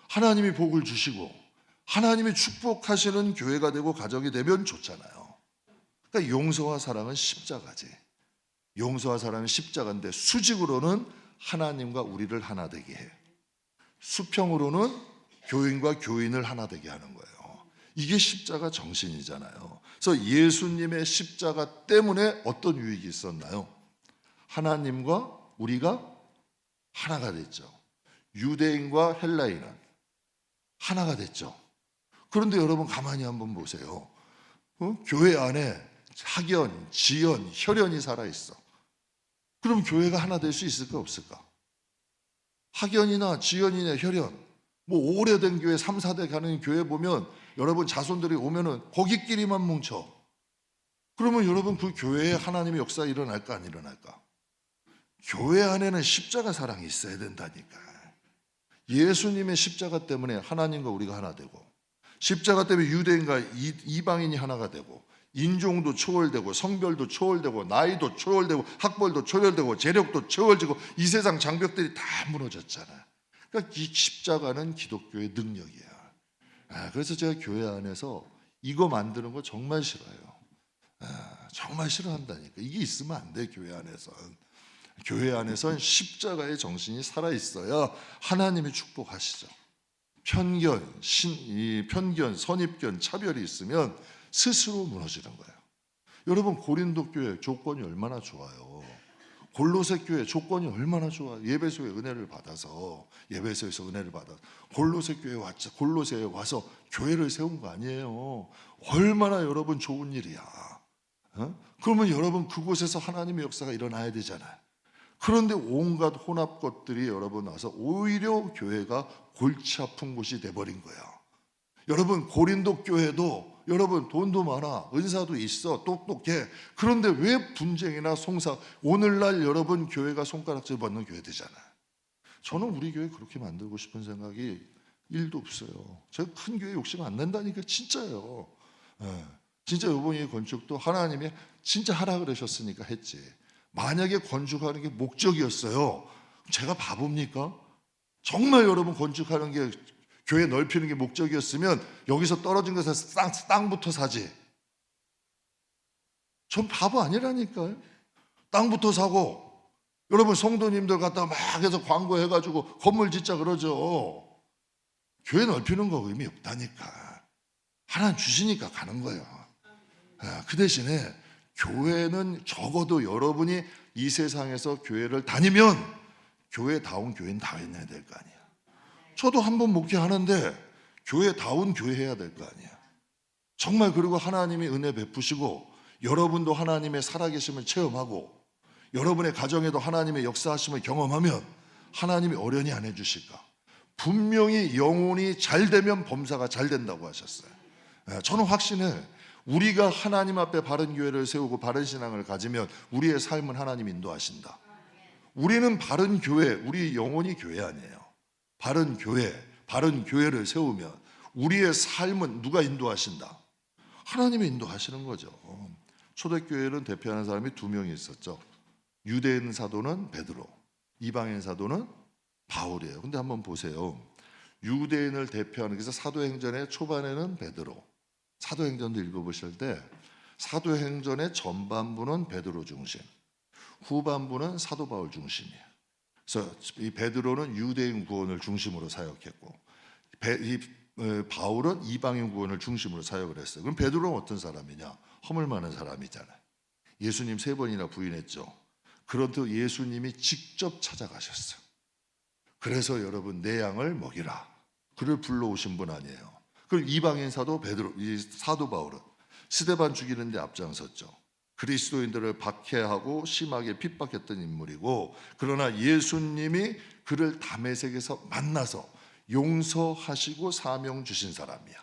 하나님이 복을 주시고 하나님이 축복하시는 교회가 되고 가정이 되면 좋잖아요. 그러니까 용서와 사랑은 십자가지. 용서와 사랑은 십자가인데 수직으로는 하나님과 우리를 하나 되게 해. 수평으로는 교인과 교인을 하나 되게 하는 거예요. 이게 십자가 정신이잖아요. 그래서 예수님의 십자가 때문에 어떤 유익이 있었나요? 하나님과 우리가 하나가 됐죠. 유대인과 헬라인은 하나가 됐죠. 그런데 여러분 가만히 한번 보세요. 교회 안에 학연, 지연, 혈연이 살아있어. 그럼 교회가 하나 될 수 있을까 없을까? 학연이나 지연이나 혈연, 뭐 오래된 교회 3, 4대 가는 교회 보면 여러분 자손들이 오면은 거기끼리만 뭉쳐. 그러면 여러분 그 교회에 하나님의 역사 일어날까 안 일어날까? 교회 안에는 십자가 사랑이 있어야 된다니까. 예수님의 십자가 때문에 하나님과 우리가 하나 되고 십자가 때문에 유대인과 이방인이 하나가 되고 인종도 초월되고 성별도 초월되고 나이도 초월되고 학벌도 초월되고 재력도 초월되고 이 세상 장벽들이 다 무너졌잖아요. 그러니까 이 십자가는 기독교의 능력이야. 그래서 제가 교회 안에서 이거 만드는 거 정말 싫어요. 정말 싫어한다니까. 이게 있으면 안 돼. 교회 안에선 십자가의 정신이 살아있어야 하나님이 축복하시죠. 편견, 선입견, 차별이 있으면 스스로 무너지는 거예요. 여러분 고린도 교회 조건이 얼마나 좋아요. 골로새 교회 조건이 얼마나 좋아요. 예배소에 은혜를 받아서 예배소에서 은혜를 받아 골로새 교회 왔죠. 골로새에 와서 교회를 세운 거 아니에요. 얼마나 여러분 좋은 일이야. 그러면 여러분 그곳에서 하나님의 역사가 일어나야 되잖아요. 그런데 온갖 혼합 것들이 여러분 와서 오히려 교회가 골치 아픈 곳이 돼버린 거야. 여러분 고린도 교회도 여러분 돈도 많아, 은사도 있어, 똑똑해. 그런데 왜 분쟁이나 송사? 오늘날 여러분 교회가 손가락질 받는 교회 되잖아요. 저는 우리 교회 그렇게 만들고 싶은 생각이 1도 없어요. 제가 큰 교회 욕심 안 낸다니까 진짜예요. 진짜 이번 건축도 하나님이 진짜 하라 그러셨으니까 했지. 만약에 건축하는 게 목적이었어요, 제가 바보입니까? 정말 여러분 건축하는 게 교회 넓히는 게 목적이었으면 여기서 떨어진 것에서 땅부터 사지. 전 바보 아니라니까요. 땅부터 사고, 여러분 성도님들 갖다가 막 해서 광고해가지고 건물 짓자 그러죠. 교회 넓히는 거 의미 없다니까. 하나님 주시니까 가는 거예요. 그 대신에 교회는 적어도 여러분이 이 세상에서 교회를 다니면 교회다운 교회는 다녀야 될 거 아니야. 저도 한번 목회하는데 교회다운 교회 해야 될 거 아니야. 정말. 그리고 하나님이 은혜 베푸시고 여러분도 하나님의 살아계심을 체험하고 여러분의 가정에도 하나님의 역사하심을 경험하면 하나님이 어련히 안 해주실까? 분명히 영혼이 잘 되면 범사가 잘 된다고 하셨어요. 저는 확신해. 우리가 하나님 앞에 바른 교회를 세우고 바른 신앙을 가지면 우리의 삶은 하나님 인도하신다. 우리는 바른 교회, 우리 영혼이 교회 아니에요. 바른 교회, 바른 교회를 세우면 우리의 삶은 누가 인도하신다? 하나님이 인도하시는 거죠. 초대교회를 대표하는 사람이 2명이 있었죠. 유대인 사도는 베드로, 이방인 사도는 바울이에요. 근데 한번 보세요. 유대인을 대표하는, 그래서 사도행전의 초반에는 베드로, 사도행전도 읽어보실 때 사도행전의 전반부는 베드로 중심, 후반부는 사도 바울 중심이에요. 그래서 이 베드로는 유대인 구원을 중심으로 사역했고 이 바울은 이방인 구원을 중심으로 사역을 했어요. 그럼 베드로는 어떤 사람이냐? 허물 많은 사람이잖아요. 예수님 3번이나 부인했죠. 그런데 예수님이 직접 찾아가셨어요. 그래서 여러분 내 양을 먹이라, 그를 불러오신 분 아니에요. 그리고 이방인 사도 베드로, 이 사도 바울은 스데반 죽이는 데 앞장섰죠. 그리스도인들을 박해하고 심하게 핍박했던 인물이고, 그러나 예수님이 그를 다메섹에서 만나서 용서하시고 사명 주신 사람이야.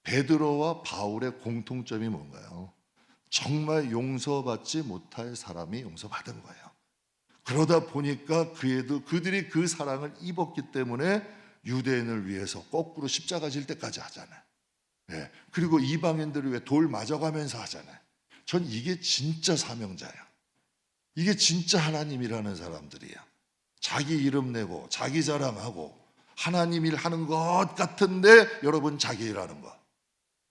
베드로와 바울의 공통점이 뭔가요? 정말 용서받지 못할 사람이 용서받은 거예요. 그러다 보니까 그들이 그 사랑을 입었기 때문에 유대인을 위해서 거꾸로 십자가 질 때까지 하잖아요. 예. 그리고 이방인들을 위해 돌 맞아가면서 하잖아요. 전 이게 진짜 사명자야. 이게 진짜 하나님이라는 사람들이야. 자기 이름 내고 자기 자랑하고 하나님 일 하는 것 같은데 여러분 자기 일하는 것.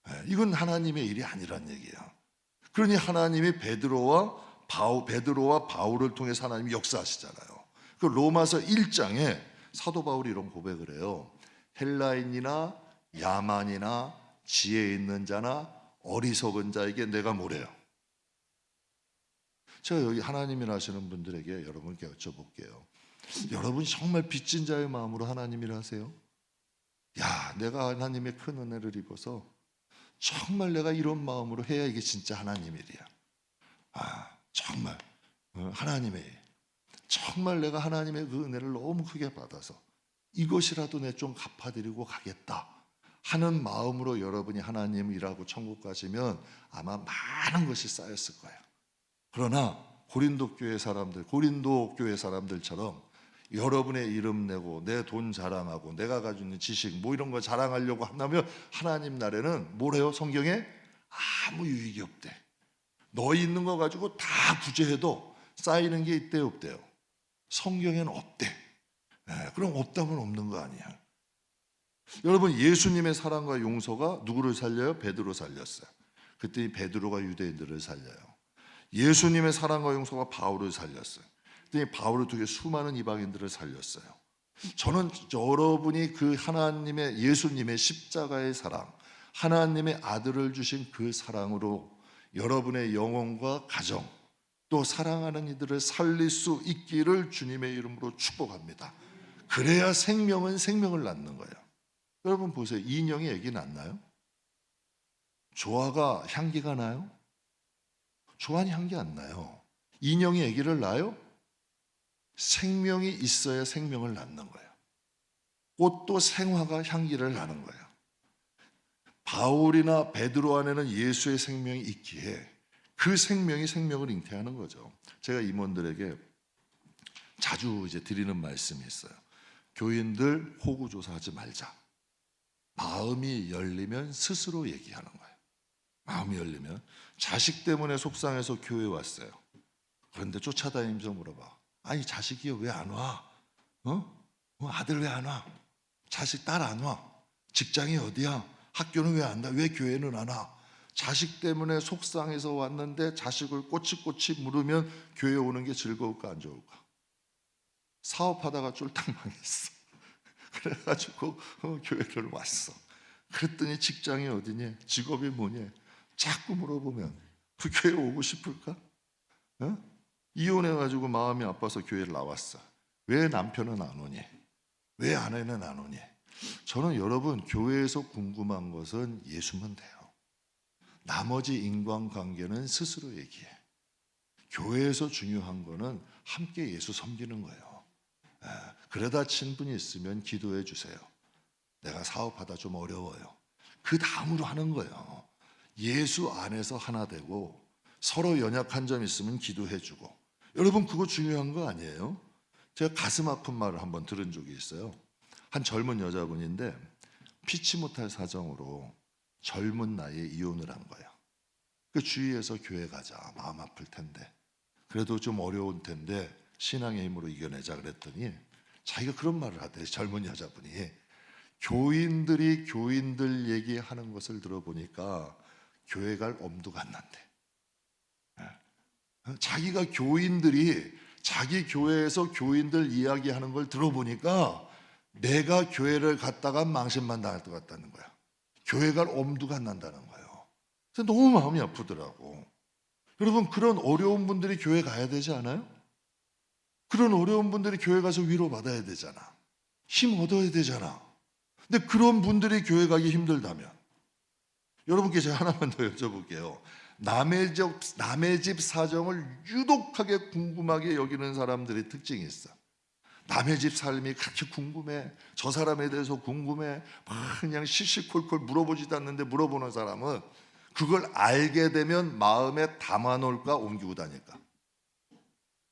예. 이건 하나님의 일이 아니란 얘기야. 그러니 하나님이 베드로와 바울을 통해서 하나님이 역사하시잖아요. 그 로마서 1장에 사도 바울이 이런 고백을 해요. 헬라인이나 야만이나 지혜 있는 자나 어리석은 자에게 내가 뭐래요? 제가 여기 하나님일 하시는 분들에게 여러분께 여쭤볼게요. 여러분 정말 빚진 자의 마음으로 하나님일 하세요? 야, 내가 하나님의 큰 은혜를 입어서 정말 내가 이런 마음으로 해야 이게 진짜 하나님 일이야. 정말 하나님의 일. 정말 내가 하나님의 그 은혜를 너무 크게 받아서 이것이라도 내 좀 갚아드리고 가겠다 하는 마음으로 여러분이 하나님 일하고 천국 가시면 아마 많은 것이 쌓였을 거예요. 그러나 고린도 교회 사람들처럼 여러분의 이름 내고 내 돈 자랑하고 내가 가지고 있는 지식 뭐 이런 거 자랑하려고 한다면 하나님 나라에는 뭐래요? 성경에 아무 유익이 없대. 너희 있는 거 가지고 다 구제해도 쌓이는 게 있대요, 없대요? 성경에는 없대. 그럼 없다면 없는 거 아니야. 여러분 예수님의 사랑과 용서가 누구를 살려요? 베드로 살렸어요. 그때 베드로가 유대인들을 살려요. 예수님의 사랑과 용서가 바울을 살렸어요. 그때 바울을 통해 수많은 이방인들을 살렸어요. 저는 여러분이 그 하나님의 예수님의 십자가의 사랑, 하나님의 아들을 주신 그 사랑으로 여러분의 영혼과 가정 또 사랑하는 이들을 살릴 수 있기를 주님의 이름으로 축복합니다. 그래야 생명은 생명을 낳는 거예요. 여러분 보세요. 인형이 애기 낳나요? 조화가 향기가 나요? 조화는 향기 안 나요. 인형이 애기를 낳아요? 생명이 있어야 생명을 낳는 거예요. 꽃도 생화가 향기를 나는 거예요. 바울이나 베드로 안에는 예수의 생명이 있기에 그 생명이 생명을 잉태하는 거죠. 제가 임원들에게 자주 이제 드리는 말씀이 있어요. 교인들 호구조사하지 말자. 마음이 열리면 스스로 얘기하는 거예요. 마음이 열리면. 자식 때문에 속상해서 교회 왔어요. 그런데 쫓아다니면서 물어봐. 아니 자식이 왜 안 와? 아들 왜 안 와? 자식 딸 안 와. 직장이 어디야? 학교는 왜 안 가? 왜 교회는 안 와? 자식 때문에 속상해서 왔는데 자식을 꼬치꼬치 물으면 교회 오는 게 즐거울까 안 좋을까? 사업하다가 쫄딱 망했어. 그래가지고 교회를 왔어. 그랬더니 직장이 어디니? 직업이 뭐니? 자꾸 물어보면 그 교회 오고 싶을까? 어? 이혼해가지고 마음이 아파서 교회를 나왔어. 왜 남편은 안 오니? 왜 아내는 안 오니? 저는 여러분 교회에서 궁금한 것은 예수면 돼요. 나머지 인간관계는 스스로 얘기해. 교회에서 중요한 거는 함께 예수 섬기는 거예요. 그러다 친분이 있으면 기도해 주세요. 내가 사업하다 좀 어려워요. 그 다음으로 하는 거예요. 예수 안에서 하나 되고 서로 연약한 점 있으면 기도해 주고. 여러분 그거 중요한 거 아니에요? 제가 가슴 아픈 말을 한번 들은 적이 있어요. 한 젊은 여자분인데 피치 못할 사정으로 젊은 나이에 이혼을 한 거예요. 그 주위에서 교회 가자, 마음 아플 텐데 그래도 좀 어려운 텐데 신앙의 힘으로 이겨내자 그랬더니 자기가 그런 말을 하대요. 젊은 여자분이 교인들이 교인들 얘기하는 것을 들어보니까 교회 갈 엄두가 안 난대. 자기가 교인들이 자기 교회에서 교인들 이야기하는 걸 들어보니까 내가 교회를 갔다가 망신만 당할 것 같다는 거야. 교회 갈 엄두가 안 난다는 거예요. 그래서 너무 마음이 아프더라고. 여러분 그런 어려운 분들이 교회 가야 되지 않아요? 그런 어려운 분들이 교회 가서 위로받아야 되잖아. 힘 얻어야 되잖아. 근데 그런 분들이 교회 가기 힘들다면 여러분께 제가 하나만 더 여쭤볼게요. 남의 집 사정을 유독하게 궁금하게 여기는 사람들의 특징이 있어. 남의 집 삶이 그렇게 궁금해. 저 사람에 대해서 궁금해. 막 그냥 시시콜콜 물어보지도 않는데 물어보는 사람은 그걸 알게 되면 마음에 담아놓을까 옮기고 다닐까?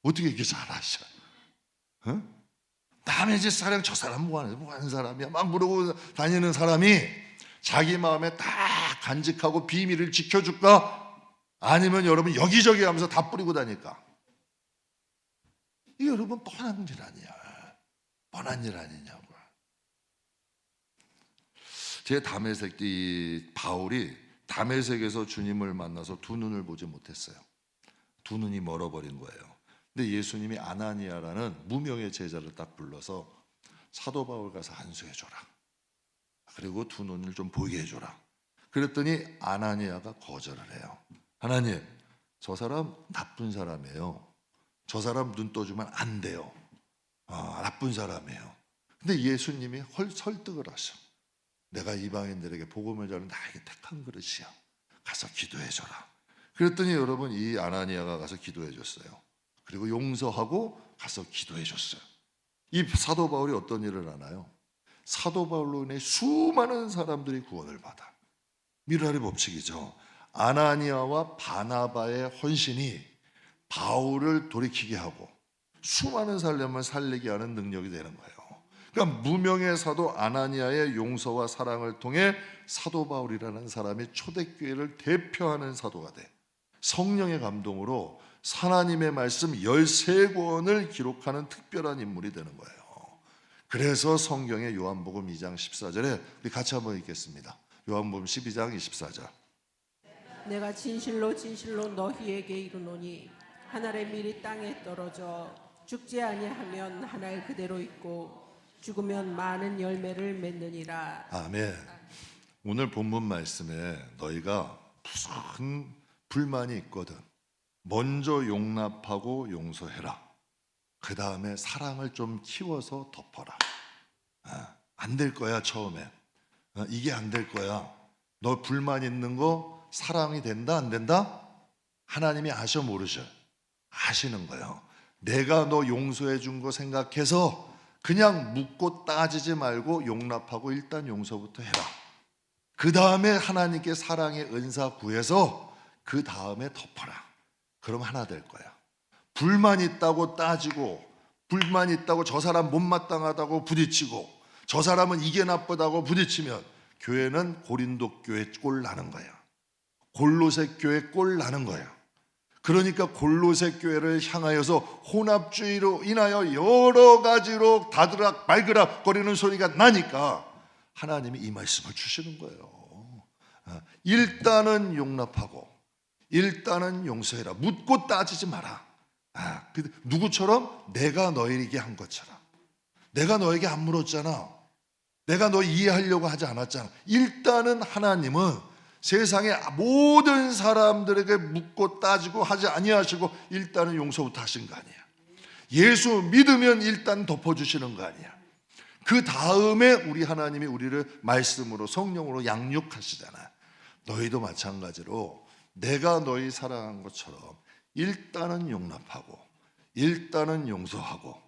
어떻게 이렇게 잘 아셔? 어? 남의 집 사랑 저 사람 뭐 하는 사람이야? 막 물어보고 다니는 사람이 자기 마음에 딱 간직하고 비밀을 지켜줄까? 아니면 여러분 여기저기 하면서 다 뿌리고 다닐까? 이게 여러분 뻔한 일 아니야. 뻔한 일 아니냐고. 제 다메섹 이 바울이 다메섹에서 주님을 만나서 두 눈을 보지 못했어요. 두 눈이 멀어버린 거예요. 근데 예수님이 아나니아라는 무명의 제자를 딱 불러서 사도 바울 가서 안수해줘라. 그리고 두 눈을 좀 보게 해줘라. 그랬더니 아나니아가 거절을 해요. 하나님, 저 사람 나쁜 사람이에요. 저 사람 눈 떠주면 안 돼요. 나쁜 사람이에요. 근데 예수님이 설득을 하셔. 내가 이방인들에게 복음을 전하는 나에게 택한 그릇이야. 가서 기도해줘라. 그랬더니 여러분 이 아나니아가 가서 기도해줬어요. 그리고 용서하고 가서 기도해줬어요. 이 사도 바울이 어떤 일을 하나요? 사도 바울로 인해 수많은 사람들이 구원을 받아. 미라리 법칙이죠. 아나니아와 바나바의 헌신이 바울을 돌이키게 하고 수많은 사람을 살리게 하는 능력이 되는 거예요. 그러니까 무명의 사도 아나니아의 용서와 사랑을 통해 사도 바울이라는 사람이 초대교회를 대표하는 사도가 돼. 성령의 감동으로 하나님의 말씀 13권을 기록하는 특별한 인물이 되는 거예요. 그래서 성경의 요한복음 2장 14절에 우리 같이 한번 읽겠습니다. 요한복음 12장 24절. 내가 진실로 진실로 너희에게 이르노니 한 알의 밀이 땅에 떨어져 죽지 아니하면 한 알 그대로 있고 죽으면 많은 열매를 맺느니라. 아멘. 오늘 본문 말씀에 너희가 무슨 불만이 있거든 먼저 용납하고 용서해라. 그 다음에 사랑을 좀 키워서 덮어라. 안 될 거야 처음에. 이게 안 될 거야. 너 불만 있는 거 사랑이 된다 안 된다? 하나님이 아셔 모르셔? 아시는 거예요. 내가 너 용서해 준 거 생각해서 그냥 묻고 따지지 말고 용납하고 일단 용서부터 해라. 그 다음에 하나님께 사랑의 은사 구해서 그 다음에 덮어라. 그럼 하나 될 거야. 불만 있다고 따지고 불만 있다고 저 사람 못마땅하다고 부딪히고 저 사람은 이게 나쁘다고 부딪히면 교회는 고린도 교회 꼴 나는 거야. 골로새 교회 꼴 나는 거야. 그러니까 골로새 교회를 향하여서 혼합주의로 인하여 여러 가지로 다드락 말그락 거리는 소리가 나니까 하나님이 이 말씀을 주시는 거예요. 일단은 용납하고 일단은 용서해라. 묻고 따지지 마라. 누구처럼? 내가 너에게 한 것처럼. 내가 너에게 안 물었잖아. 내가 너 이해하려고 하지 않았잖아. 일단은 하나님은 세상의 모든 사람들에게 묻고 따지고 하지 아니하시고 일단은 용서부터 하신 거 아니야. 예수 믿으면 일단 덮어주시는 거 아니야. 그 다음에 우리 하나님이 우리를 말씀으로 성령으로 양육하시잖아. 너희도 마찬가지로 내가 너희 사랑한 것처럼 일단은 용납하고 일단은 용서하고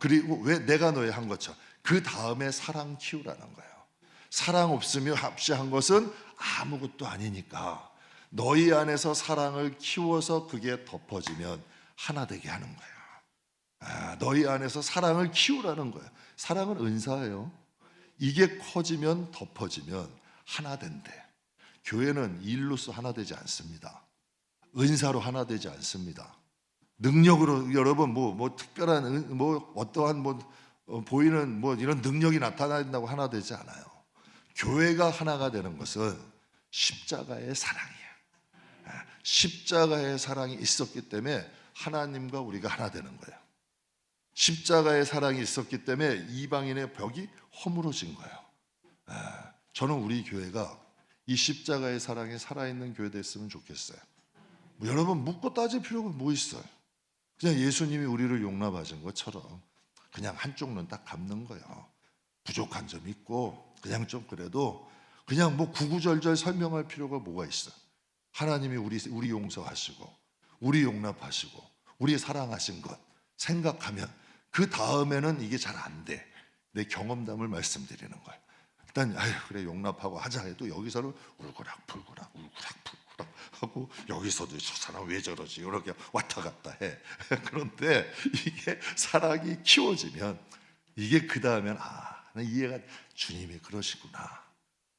그리고 왜 내가 너희 한 것처럼 그 다음에 사랑 키우라는 거예요. 사랑 없으며 합시한 것은 아무것도 아니니까 너희 안에서 사랑을 키워서 그게 덮어지면 하나 되게 하는 거야. 너희 안에서 사랑을 키우라는 거야. 사랑은 은사예요. 이게 커지면 덮어지면 하나 된대. 교회는 일로서 하나 되지 않습니다. 은사로 하나 되지 않습니다. 능력으로 여러분 뭐 특별한 어떠한 보이는 이런 능력이 나타난다고 하나 되지 않아요. 교회가 하나가 되는 것은 십자가의 사랑이에요. 십자가의 사랑이 있었기 때문에 하나님과 우리가 하나 되는 거예요. 십자가의 사랑이 있었기 때문에 이방인의 벽이 허물어진 거예요. 저는 우리 교회가 이 십자가의 사랑이 살아있는 교회 됐으면 좋겠어요. 여러분 묻고 따질 필요가 뭐 있어요? 그냥 예수님이 우리를 용납하신 것처럼 그냥 한쪽 눈 딱 감는 거예요. 부족한 점 있고 그냥 좀 그래도 그냥 구구절절 설명할 필요가 뭐가 있어요? 하나님이 우리 용서하시고 우리 용납하시고 우리 사랑하신 것 생각하면 그 다음에는 이게 잘 안 돼. 내 경험담을 말씀드리는 거예요. 일단 그래 용납하고 하자 해도 여기서는 울고락불고락 하고 여기서도 저 사람 왜 저러지 이렇게 왔다 갔다 해. 그런데 이게 사랑이 키워지면 이게 그 다음엔 이해가 주님이 그러시구나.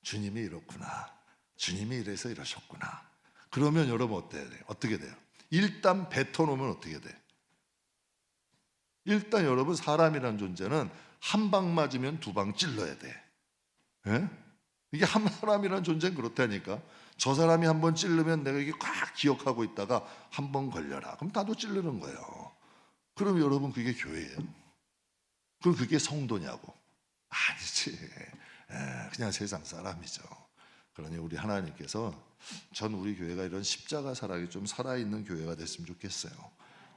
주님이 이렇구나. 주님이 이래서 이러셨구나. 그러면 여러분 어떻게 돼요? 일단 뱉어놓으면 어떻게 돼? 일단 여러분 사람이라는 존재는 한 방 맞으면 두 방 찔러야 돼. 예? 이게 한 사람이라는 존재는 그렇다니까. 저 사람이 한 번 찔르면 내가 이게 꽉 기억하고 있다가 한 번 걸려라. 그럼 나도 찔르는 거예요. 그럼 여러분 그게 교회예요? 그럼 그게 성도냐고? 아니지. 그냥 세상 사람이죠. 그러니 우리 하나님께서 전 우리 교회가 이런 십자가 사랑이 좀 살아있는 교회가 됐으면 좋겠어요.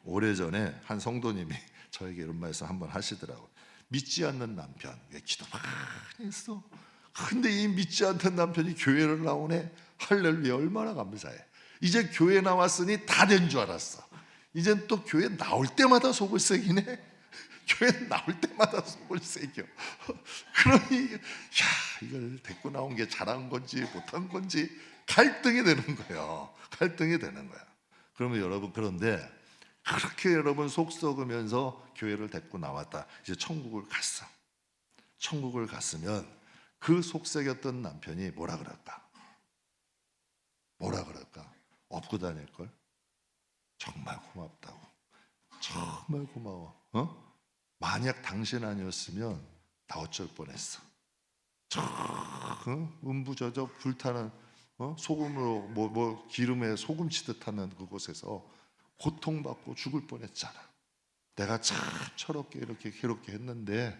오래전에 한 성도님이 저에게 이런 말씀 한번 하시더라고요. 믿지 않는 남편, 왜 기도 많이 했어? 근데 이 믿지 않던 남편이 교회를 나오네. 할렐루야, 얼마나 감사해. 이제 교회 나왔으니 다 된 줄 알았어. 이젠 또 교회 나올 때마다 속을 새기네. 교회 나올 때마다 속을 새겨. 그러니 이걸 데리고 나온 게 잘한 건지 못한 건지 갈등이 되는 거예요. 갈등이 되는 거야. 그러면 여러분 그런데 그렇게 여러분 속 썩으면서 교회를 데리고 나왔다. 이제 천국을 갔어. 천국을 갔으면 그 속썩였던 남편이 뭐라 그럴까? 업고 다닐걸? 정말 고맙다고. 정말 고마워. 만약 당신 아니었으면 나 어쩔 뻔했어. 음부저저 불타는 소금으로 기름에 소금 치듯 하는 그곳에서 고통받고 죽을 뻔했잖아. 내가 참 철없게 이렇게 괴롭게 했는데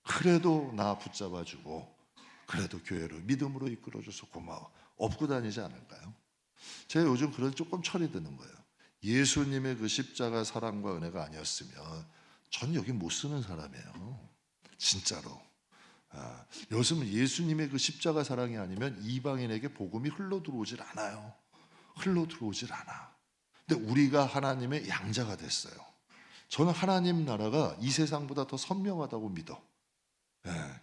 그래도 나 붙잡아주고 그래도 교회를 믿음으로 이끌어줘서 고마워. 업고 다니지 않을까요? 제가 요즘 그런 조금 철이 드는 거예요. 예수님의 그 십자가 사랑과 은혜가 아니었으면 전 여기 못 쓰는 사람이에요. 진짜로. 요즘 예수님의 그 십자가 사랑이 아니면 이방인에게 복음이 흘러 들어오질 않아요. 흘러 들어오질 않아. 근데 우리가 하나님의 양자가 됐어요. 저는 하나님 나라가 이 세상보다 더 선명하다고 믿어.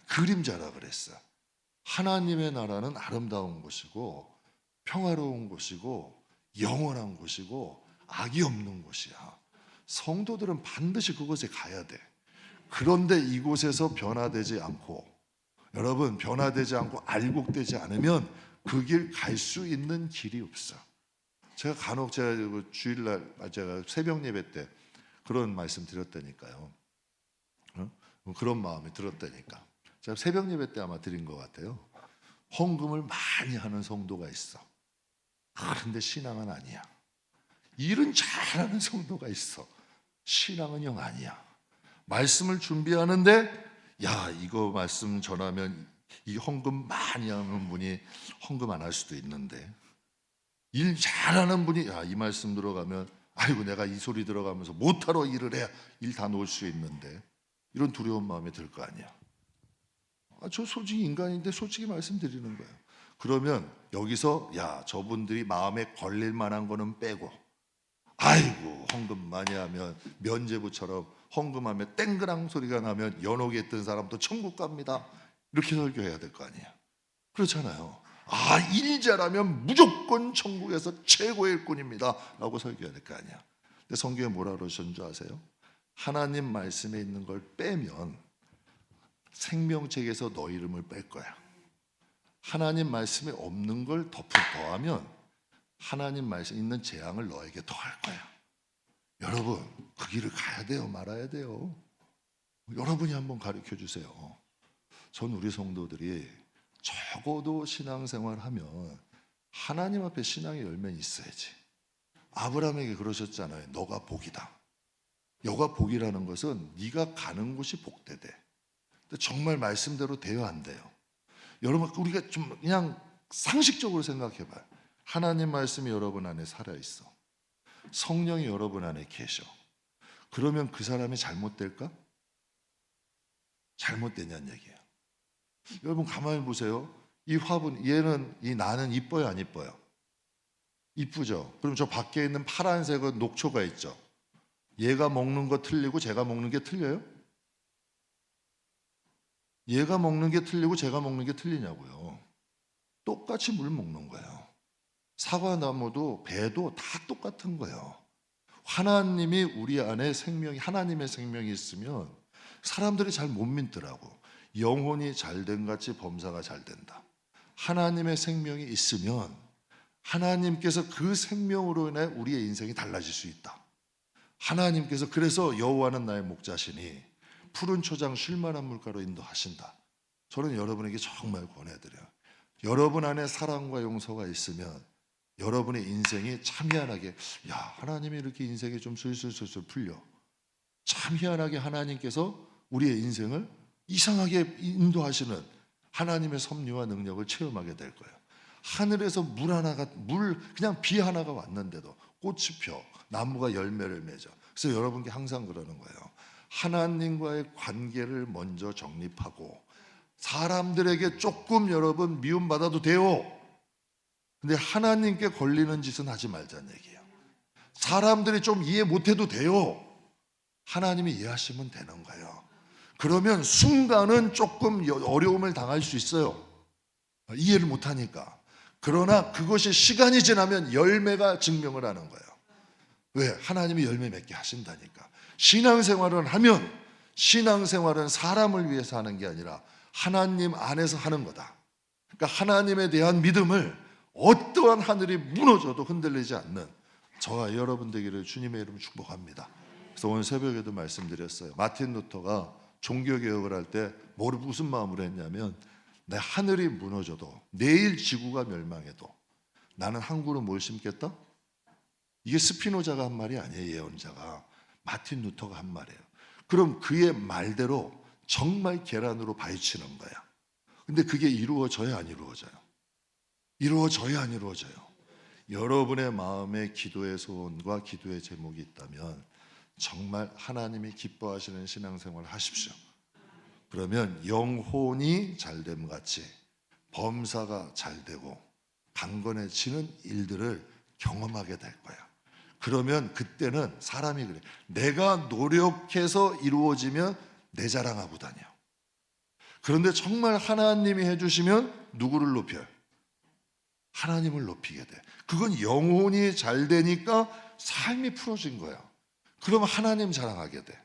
그림자라 그랬어요. 하나님의 나라는 아름다운 곳이고 평화로운 곳이고 영원한 곳이고 악이 없는 곳이야. 성도들은 반드시 그곳에 가야 돼. 그런데 이곳에서 변화되지 않고 여러분 변화되지 않고 알곡되지 않으면 그 길 갈 수 있는 길이 없어. 제가 간혹 제가 그 주일날 제가 새벽 예배 때 그런 말씀 드렸다니까요. 어? 그런 마음이 들었다니까. 제가 새벽 예배 때 아마 드린 것 같아요. 헌금을 많이 하는 성도가 있어. 그런데 신앙은 아니야. 일은 잘하는 성도가 있어. 신앙은 영 아니야. 말씀을 준비하는데 야, 이거 말씀 전하면 이 헌금 많이 하는 분이 헌금 안 할 수도 있는데, 일 잘하는 분이 야, 이 말씀 들어가면 아이고 내가 이 소리 들어가면서 못하러 일을 해야 일 다 놓을 수 있는데, 이런 두려운 마음이 들 거 아니야. 저 솔직히 인간인데 솔직히 말씀드리는 거예요. 그러면 여기서 야, 저분들이 마음에 걸릴 만한 거는 빼고, 아이고 헌금 많이 하면 면제부처럼 헌금하면 땡그랑 소리가 나면 연옥에 있던 사람도 천국 갑니다. 이렇게 설교해야 될 거 아니에요. 그렇잖아요. 아, 일 잘하면 무조건 천국에서 최고의 일꾼입니다 라고 설교해야 될 거 아니야. 근데 성경에 뭐라 그러셨는 줄 아세요? 하나님 말씀에 있는 걸 빼면 생명책에서 너 이름을 뺄 거야. 하나님 말씀에 없는 걸 더하면 하나님 말씀 있는 재앙을 너에게 더할 거야. 여러분, 그 길을 가야 돼요, 말아야 돼요? 여러분이 한번 가르쳐 주세요. 전 우리 성도들이 적어도 신앙생활 하면 하나님 앞에 신앙의 열매는 있어야지. 아브라함에게 그러셨잖아요. 너가 복이다. 너가 복이라는 것은 네가 가는 곳이 복되대. 근데 정말 말씀대로 돼요, 안 돼요? 여러분, 우리가 좀 그냥 상식적으로 생각해 봐요. 하나님 말씀이 여러분 안에 살아있어. 성령이 여러분 안에 계셔. 그러면 그 사람이 잘못될까? 잘못되냐는 얘기예요. 여러분 가만히 보세요. 이 화분, 이 나는 이뻐요, 안 이뻐요? 이쁘죠? 그럼 저 밖에 있는 파란색은 녹초가 있죠? 얘가 먹는 거 틀리고 제가 먹는 게 틀려요? 얘가 먹는 게 틀리고 제가 먹는 게 틀리냐고요. 똑같이 물 먹는 거예요. 사과나무도 배도 다 똑같은 거예요. 하나님이 우리 안에 하나님의 생명이 있으면 사람들이 잘 못 믿더라고. 영혼이 잘된 같이 범사가 잘 된다. 하나님의 생명이 있으면 하나님께서 그 생명으로 인해 우리의 인생이 달라질 수 있다. 하나님께서 그래서 여호와는 나의 목자시니 푸른 초장 쉴 만한 물가로 인도하신다. 저는 여러분에게 정말 권해드려요. 여러분 안에 사랑과 용서가 있으면 여러분의 인생이 참 희한하게, 야, 하나님이 이렇게 인생이 좀 술술술술 풀려. 참 희한하게 하나님께서 우리의 인생을 이상하게 인도하시는 하나님의 섭리와 능력을 체험하게 될 거예요. 하늘에서 그냥 비 하나가 왔는데도 꽃이 펴, 나무가 열매를 맺어. 그래서 여러분께 항상 그러는 거예요. 하나님과의 관계를 먼저 정립하고, 사람들에게 조금 여러분 미움받아도 돼요. 근데 하나님께 걸리는 짓은 하지 말자는 얘기예요. 사람들이 좀 이해 못해도 돼요. 하나님이 이해하시면 되는 거예요. 그러면 순간은 조금 어려움을 당할 수 있어요. 이해를 못하니까. 그러나 그것이 시간이 지나면 열매가 증명을 하는 거예요. 왜? 하나님이 열매 맺게 하신다니까. 신앙생활은 사람을 위해서 하는 게 아니라 하나님 안에서 하는 거다. 그러니까 하나님에 대한 믿음을 어떠한 하늘이 무너져도 흔들리지 않는 저와 여러분 되기를 주님의 이름으로 축복합니다. 그래서 오늘 새벽에도 말씀드렸어요. 마틴 루터가 종교개혁을 할 때 무슨 마음으로 했냐면, 내 하늘이 무너져도 내일 지구가 멸망해도 나는 한 그루 뭘 심겠다? 이게 스피노자가 한 말이 아니에요. 예언자가. 마틴 루터가 한 말이에요. 그럼 그의 말대로 정말 계란으로 파헤치는 거야. 근데 그게 이루어져야 안 이루어져요? 이루어져야 안 이루어져요? 여러분의 마음에 기도의 소원과 기도의 제목이 있다면 정말 하나님이 기뻐하시는 신앙생활을 하십시오. 그러면 영혼이 잘됨 같이 범사가 잘되고 강건해지는 일들을 경험하게 될 거야. 그러면 그때는 사람이 그래. 내가 노력해서 이루어지면 내 자랑하고 다녀. 그런데 정말 하나님이 해주시면 누구를 높여요? 하나님을 높이게 돼. 그건 영혼이 잘 되니까 삶이 풀어진 거야. 그러면 하나님 자랑하게 돼.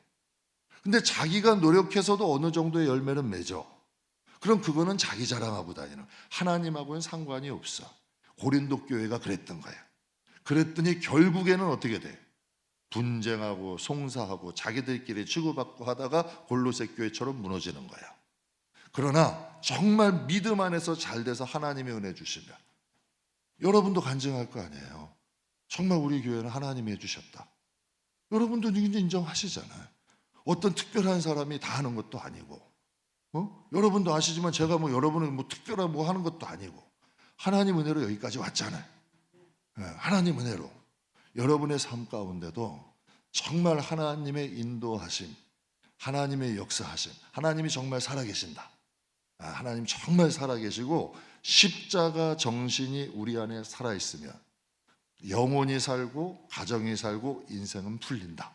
근데 자기가 노력해서도 어느 정도의 열매는 맺어. 그럼 그거는 자기 자랑하고 다니는, 하나님하고는 상관이 없어. 고린도 교회가 그랬던 거야. 그랬더니 결국에는 어떻게 돼? 분쟁하고 송사하고 자기들끼리 치고받고 하다가 골로새 교회처럼 무너지는 거야. 그러나 정말 믿음 안에서 잘 돼서 하나님의 은혜 주시면 여러분도 간증할 거 아니에요. 정말 우리 교회는 하나님이 해주셨다. 여러분도 이제 인정하시잖아요. 어떤 특별한 사람이 다 하는 것도 아니고, 여러분도 아시지만 제가 뭐 여러분은 뭐 특별한 뭐 하는 것도 아니고 하나님 은혜로 여기까지 왔잖아요. 하나님 은혜로 여러분의 삶 가운데도 정말 하나님의 인도하심, 하나님의 역사하심, 하나님이 정말 살아계신다. 하나님 정말 살아계시고 십자가 정신이 우리 안에 살아있으면 영혼이 살고 가정이 살고 인생은 풀린다.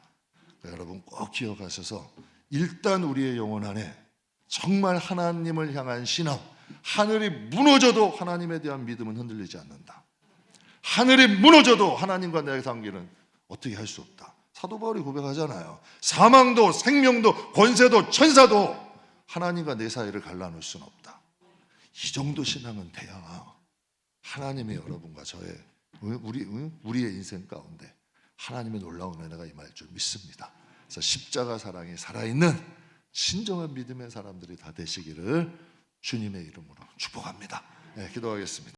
여러분 꼭 기억하셔서 일단 우리의 영혼 안에 정말 하나님을 향한 신앙, 하늘이 무너져도 하나님에 대한 믿음은 흔들리지 않는다. 하늘이 무너져도 하나님과 내 관계는 어떻게 할 수 없다. 사도 바울이 고백하잖아요. 사망도 생명도 권세도 천사도 하나님과 내 사이를 갈라놓을 수는 없다. 이 정도 신앙은 돼야 하나님이 여러분과 저의 우리의 인생 가운데 하나님의 놀라운 은혜가 임할 줄 믿습니다. 그래서 십자가 사랑이 살아있는 진정한 믿음의 사람들이 다 되시기를 주님의 이름으로 축복합니다. 기도하겠습니다.